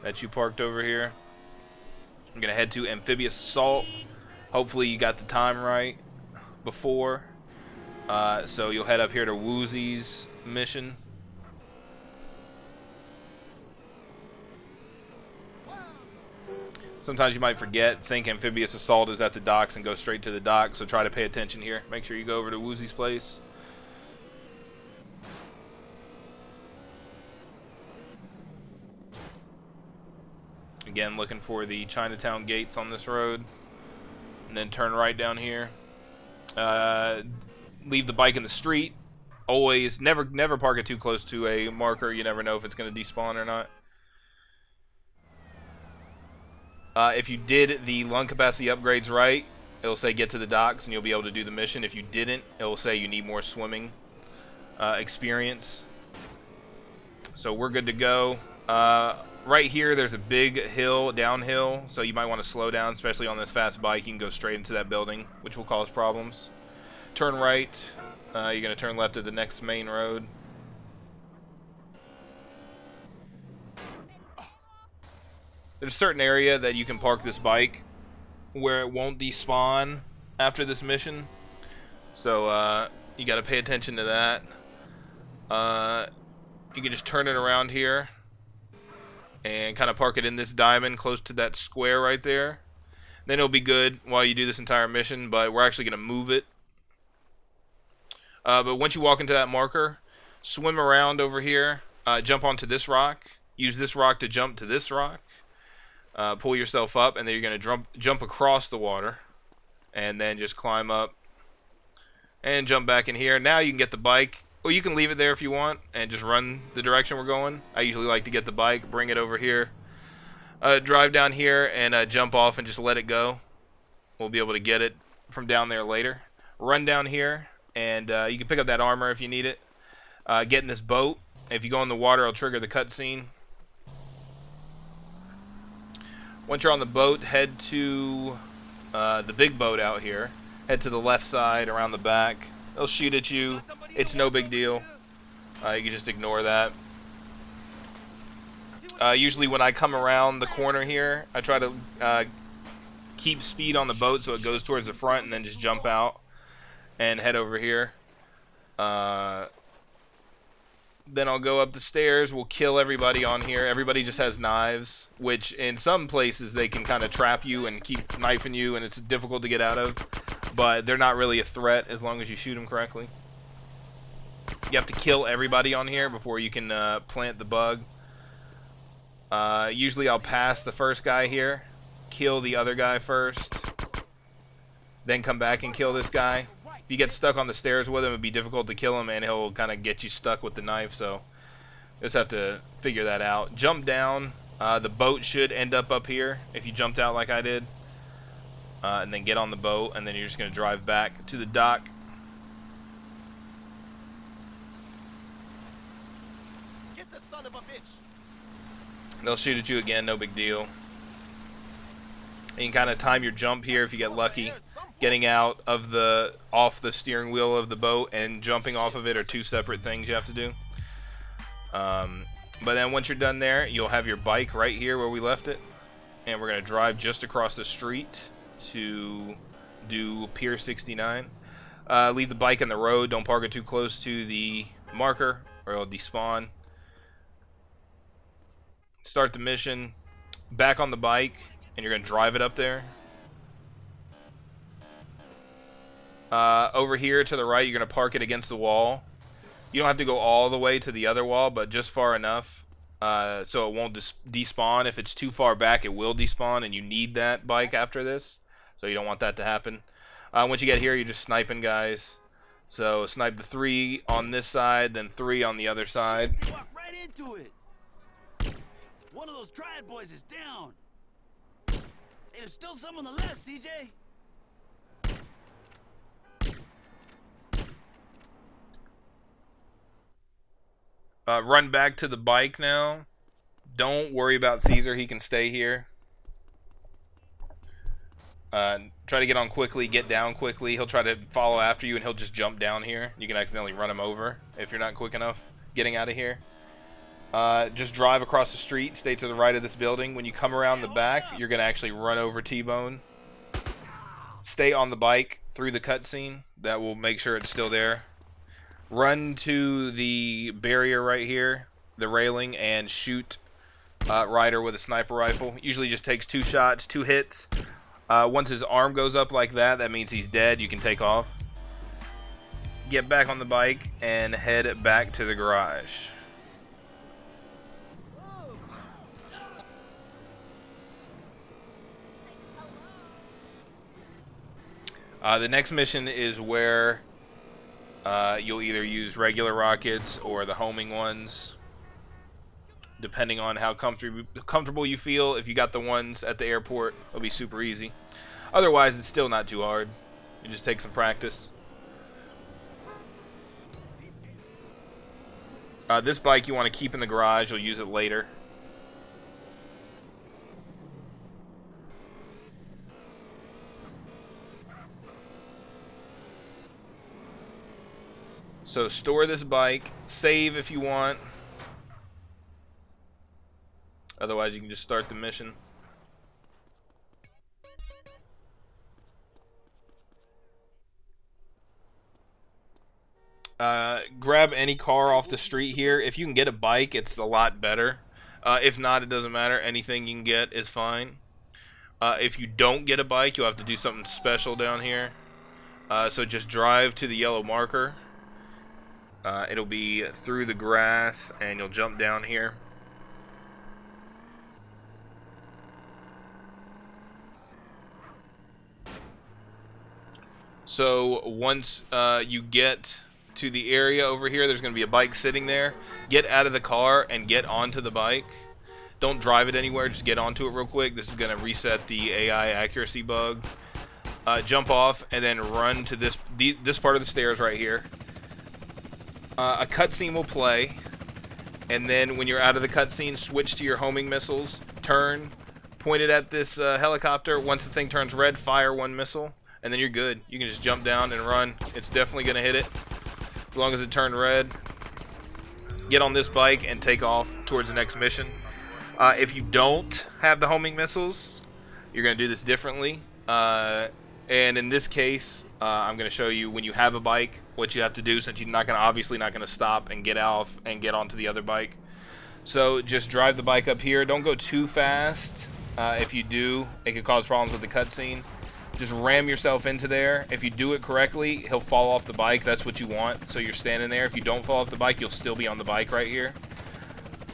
that you parked over here. I'm gonna head to Amphibious Assault. Hopefully you got the time right before. So you'll head up here to Woozy's mission. Sometimes you might forget, think Amphibious Assault is at the docks and go straight to the dock, so try to pay attention here. Make sure you go over to Woozy's place. Again, looking for the Chinatown gates on this road. And then turn right down here. Leave the bike in the street. Always, never park it too close to a marker. You never know if it's going to despawn or not. If you did the lung capacity upgrades right, it'll say get to the docks and you'll be able to do the mission. If you didn't, it'll say you need more swimming experience. So we're good to go. Right here, there's a big hill, downhill, so you might want to slow down, especially on this fast bike. You can go straight into that building, which will cause problems. Turn right. You're going to turn left at the next main road. There's a certain area that you can park this bike where it won't despawn after this mission. So you got to pay attention to that. You can just turn it around here and kind of park it in this diamond close to that square right there. Then it'll be good while you do this entire mission, but we're actually going to move it. But once you walk into that marker, swim around over here, jump onto this rock, use this rock to jump to this rock, pull yourself up, and then you're going to jump across the water, and then just climb up and jump back in here. Now you can get the bike. Or you can leave it there if you want and just run the direction we're going. I usually like to get the bike, bring it over here, drive down here, and jump off and just let it go. We'll be able to get it from down there later. Run down here, and you can pick up that armor if you need it. Get in this boat. If you go in the water, it'll trigger the cutscene. Once you're on the boat, head to the big boat out here. Head to the left side, around the back. They'll shoot at you. It's no big deal. You can just ignore that. Usually when I come around the corner here, I try to keep speed on the boat so it goes towards the front and then just jump out and head over here. Then I'll go up the stairs. We'll kill everybody on here. Everybody just has knives, which in some places they can kind of trap you and keep knifing you, and it's difficult to get out of. But they're not really a threat as long as you shoot them correctly. You have to kill everybody on here before you can plant the bug. Usually I'll pass the first guy here, kill the other guy first, then come back and kill this guy. If you get stuck on the stairs with him, it'd be difficult to kill him, and he'll kind of get you stuck with the knife, so just have to figure that out. Jump down. The boat should end up here if you jumped out like I did. And then get on the boat, and then you're just going to drive back to the dock. Get the son of a bitch. They'll shoot at you again, no big deal. And you can kind of time your jump here if you get lucky. Getting out of off the steering wheel of the boat and jumping off of it are two separate things you have to do. But then once you're done there, you'll have your bike right here where we left it. And we're going to drive just across the street to do Pier 69. Leave the bike in the road. Don't park it too close to the marker or it'll despawn. Start the mission. Back on the bike, and you're going to drive it up there. Over here to the right, you're going to park it against the wall. You don't have to go all the way to the other wall, but just far enough so it won't despawn. If it's too far back, it will despawn, and you need that bike after this. So you don't want that to happen. Once you get here, you're just sniping guys. So snipe the 3 on this side, then 3 on the other side. Walk right into it. One of those triad boys is down. Hey, there's still some on the left, CJ. Run back to the bike now. Don't worry about Caesar. He can stay here. Try to get on quickly, get down quickly. He'll try to follow after you, and he'll just jump down here. You can accidentally run him over if you're not quick enough getting out of here. Just drive across the street, stay to the right of this building. When you come around the back, you're going to actually run over T-Bone. Stay on the bike through the cutscene. That will make sure it's still there. Run to the barrier right here, the railing, and shoot Ryder with a sniper rifle. Usually just takes 2 shots, 2 hits. Once his arm goes up like that, that means he's dead. You can take off. Get back on the bike and head back to the garage. The next mission is where you'll either use regular rockets or the homing ones, depending on how comfortable you feel. If you got the ones at the airport, it'll be super easy. Otherwise, it's still not too hard. You just take some practice. This bike you want to keep in the garage. You'll use it later. So store this bike. Save if you want. Otherwise, you can just start the mission. Grab any car off the street here. If you can get a bike, it's a lot better. If not, it doesn't matter. Anything you can get is fine. If you don't get a bike, you'll have to do something special down here. So just drive to the yellow marker. It'll be through the grass, and you'll jump down here. So once you get to the area over here, there's going to be a bike sitting there. Get out of the car and get onto the bike. Don't drive it anywhere, just get onto it real quick. This is going to reset the AI accuracy bug. Jump off and then run to this part of the stairs right here. A cutscene will play, and then when you're out of the cutscene, switch to your homing missiles. Turn, point it at this helicopter. Once the thing turns red, fire 1 missile, and then you're good. You can just jump down and run. It's definitely going to hit it. As long as it turned red, get on this bike and take off towards the next mission. If you don't have the homing missiles, you're going to do this differently. And in this case, I'm going to show you when you have a bike what you have to do, since you're obviously not going to stop and get off and get onto the other bike. So just drive the bike up here. Don't go too fast. If you do, it could cause problems with the cutscene. Just ram yourself into there. If you do it correctly, he'll fall off the bike. That's what you want. So you're standing there. If you don't fall off the bike, you'll still be on the bike right here.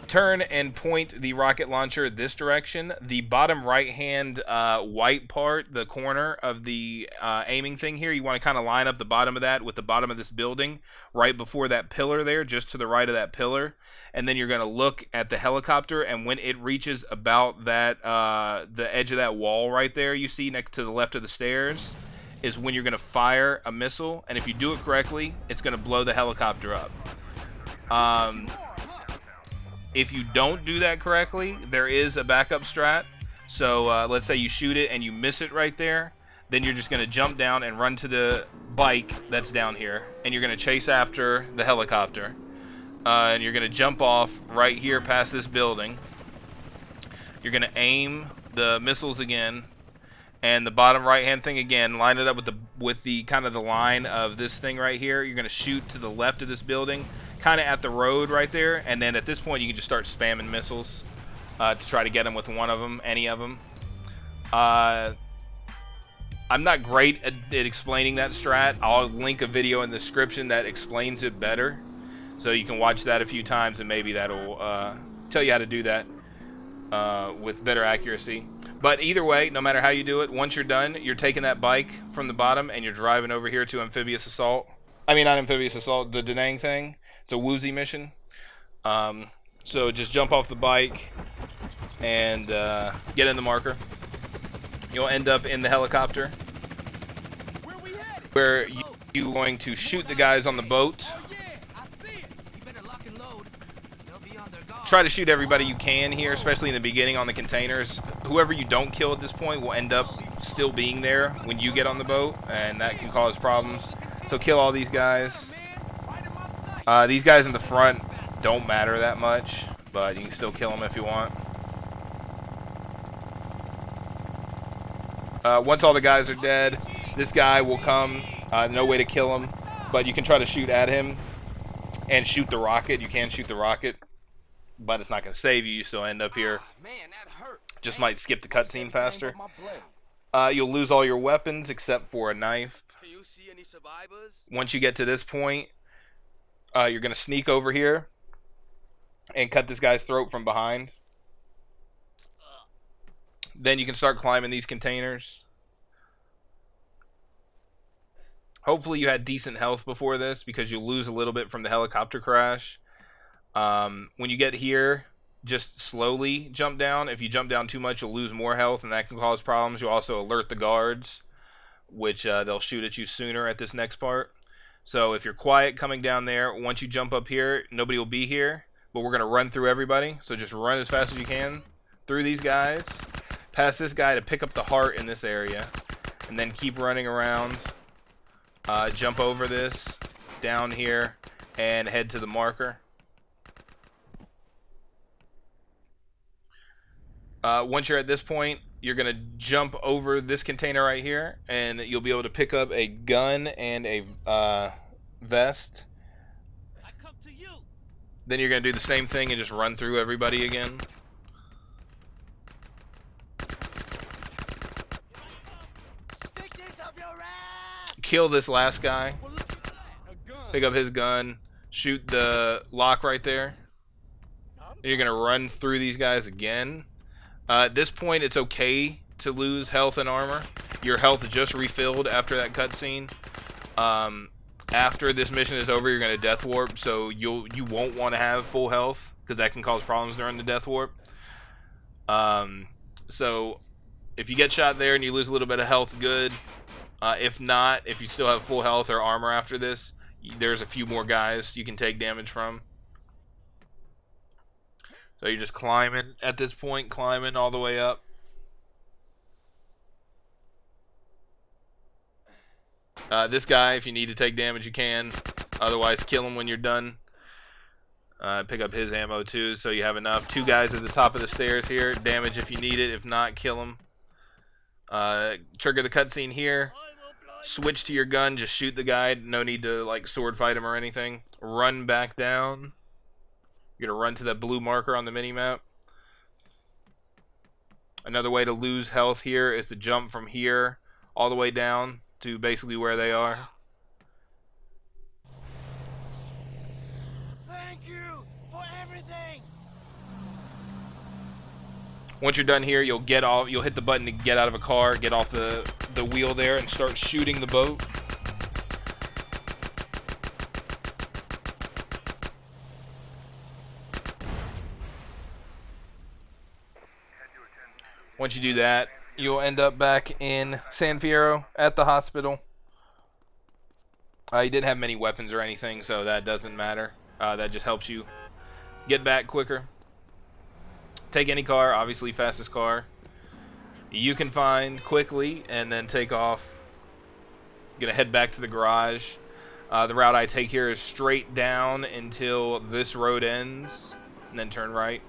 Turn and point the rocket launcher this direction. The bottom right-hand white part, the corner of the aiming thing here, you want to kind of line up the bottom of that with the bottom of this building right before that pillar there, just to the right of that pillar. And then you're going to look at the helicopter, and when it reaches about that the edge of that wall right there you see next to the left of the stairs is when you're going to fire a missile. And if you do it correctly, it's going to blow the helicopter up. If you don't do that correctly, there is a backup strat. So let's say you shoot it and you miss it right there. Then you're just going to jump down and run to the bike that's down here. And you're going to chase after the helicopter. And you're going to jump off right here past this building. You're going to aim the missiles again. And the bottom right-hand thing again, line it up with the kind of the line of this thing right here. You're going to shoot to the left of this building, kind of at the road right there. And then at this point, you can just start spamming missiles to try to get them with one of them, any of them. I'm not great at explaining that strat. I'll link a video in the description that explains it better. So you can watch that a few times, and maybe that'll tell you how to do that with better accuracy. But either way, no matter how you do it, once you're done, you're taking that bike from the bottom and you're driving over here to Amphibious Assault. I mean, not Amphibious Assault, the Nang Thang. It's a woozy mission. So just jump off the bike, and get in the marker. You'll end up in the helicopter, where you're going to shoot the guys on the boat. Try to shoot everybody you can here, especially in the beginning on the containers. Whoever you don't kill at this point will end up still being there when you get on the boat, and that can cause problems. So kill all these guys. These guys in the front don't matter that much, but you can still kill them if you want. Once all the guys are dead, this guy will come. No way to kill him, but you can try to shoot at him and shoot the rocket. You can shoot the rocket, but it's not going to save you. You still end up here. Just might skip the cutscene faster. You'll lose all your weapons except for a knife. Once you get to this point, you're going to sneak over here and cut this guy's throat from behind. Then you can start climbing these containers. Hopefully you had decent health before this, because you'll lose a little bit from the helicopter crash. When you get here, just slowly jump down. If you jump down too much, you'll lose more health, and that can cause problems. You'll also alert the guards, which they'll shoot at you sooner at this next part. So if you're quiet coming down there, once you jump up here, nobody will be here, but we're going to run through everybody. So just run as fast as you can through these guys, past this guy to pick up the heart in this area, and then keep running around. Jump over this, down here, and head to the marker. Once you're at this point, you're going to jump over this container right here, and you'll be able to pick up a gun and a vest. I come to you. Then you're going to do the same thing and just run through everybody again. Stick this up your ass. Kill this last guy. Pick up his gun. Shoot the lock right there. Then you're going to run through these guys again. At this point, it's okay to lose health and armor. Your health just refilled after that cutscene. After this mission is over, you're going to death warp, so you won't want to have full health, because that can cause problems during the death warp. So if you get shot there and you lose a little bit of health, good. If not, if you still have full health or armor after this, there's a few more guys you can take damage from. So you're just climbing at this point, climbing all the way up. This guy, if you need to take damage, you can. Otherwise, kill him when you're done. Pick up his ammo too, so you have enough. 2 guys at the top of the stairs here. Damage if you need it. If not, kill him. Trigger the cutscene here. Switch to your gun. Just shoot the guy. No need to like sword fight him or anything. Run back down. You're going to run to that blue marker on the minimap. Another way to lose health here is to jump from here all the way down to basically where they are. Thank you for everything. Once you're done here, you'll hit the button to get out of a car, get off the wheel there, and start shooting the boat. Once you do that, you'll end up back in San Fierro at the hospital. You didn't have many weapons or anything, so that doesn't matter. That just helps you get back quicker. Take any car, obviously fastest car you can find quickly, and then take off. I'm gonna head back to the garage. The route I take here is straight down until this road ends, and then turn right.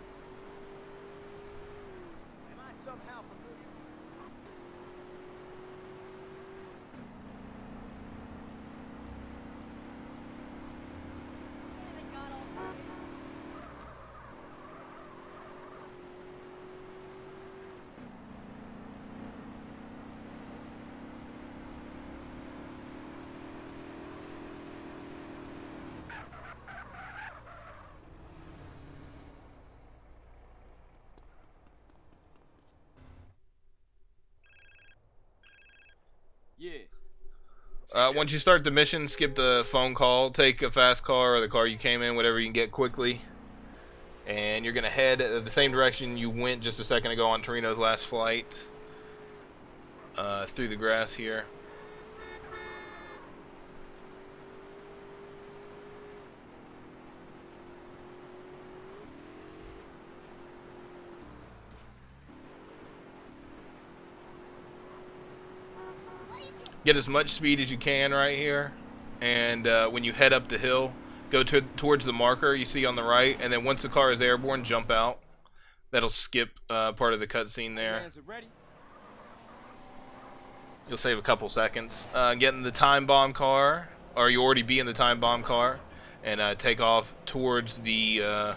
Once you start the mission, skip the phone call. Take a fast car or the car you came in, whatever you can get quickly. And you're going to head the same direction you went just a second ago on Toreno's last flight. Through the grass here. Get as much speed as you can right here, and when you head up the hill, go towards the marker you see on the right, and then once the car is airborne, jump out. That'll skip part of the cutscene there. You'll save a couple seconds. Get in the time bomb car, or you already be in the time bomb car, and take off towards the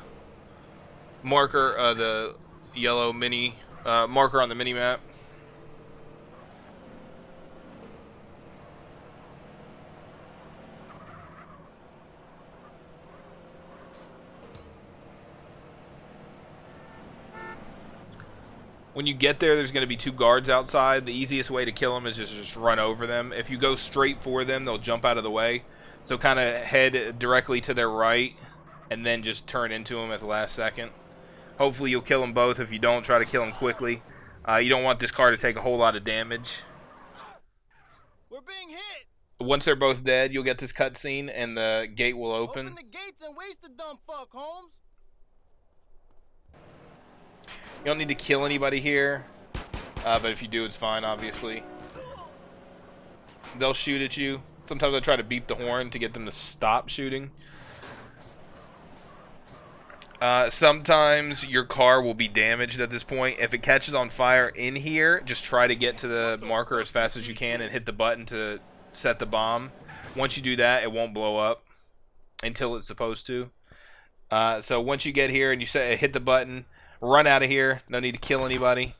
marker, the yellow mini marker on the mini map. When you get there, there's going to be 2 guards outside. The easiest way to kill them is just run over them. If you go straight for them, they'll jump out of the way. So kind of head directly to their right and then just turn into them at the last second. Hopefully you'll kill them both. If you don't, try to kill them quickly. You don't want this car to take a whole lot of damage. We're being hit. Once they're both dead, you'll get this cutscene and the gate will open. Open the gates and waste the dumb fuck, Holmes. You don't need to kill anybody here, but if you do, it's fine, obviously. They'll shoot at you. Sometimes I try to beep the horn to get them to stop shooting. Sometimes your car will be damaged at this point. If it catches on fire in here, just try to get to the marker as fast as you can and hit the button to set the bomb. Once you do that, it won't blow up until it's supposed to. So once you get here and you hit the button, run out of here. No need to kill anybody.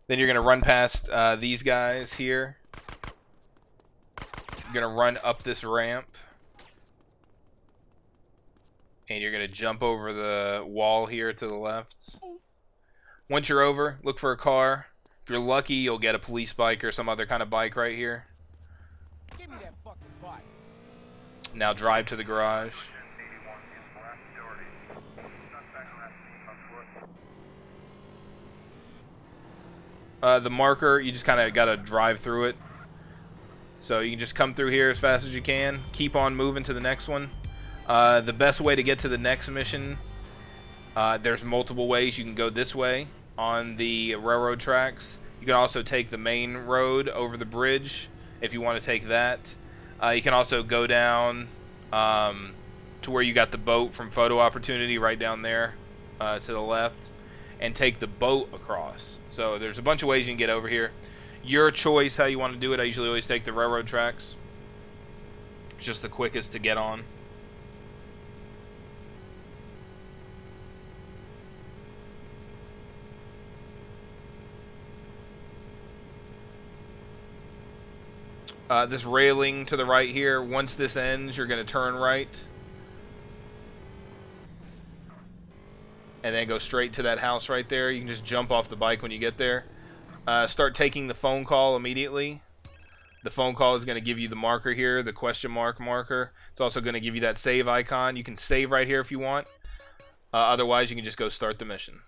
Then you're going to run past these guys here. You're going to run up this ramp. And you're going to jump over the wall here to the left. Once you're over, look for a car. If you're lucky, you'll get a police bike or some other kind of bike right here. Give me that fucking bike. Now drive to the garage. The marker, you just kind of got to drive through it. So you can just come through here as fast as you can. Keep on moving to the next one. The best way to get to the next mission, there's multiple ways. You can go this way on the railroad tracks. You can also take the main road over the bridge if you want to take that. You can also go down to where you got the boat from Photo Opportunity right down there to the left and take the boat across. So there's a bunch of ways you can get over here. Your choice how you want to do it. I usually always take the railroad tracks. It's just the quickest to get on. This railing to the right here, once this ends, you're going to turn right. And then go straight to that house right there. You can just jump off the bike when you get there. Start taking the phone call immediately. The phone call is going to give you the marker here, the question mark marker. It's also going to give you that save icon. You can save right here if you want. Otherwise, you can just go start the mission.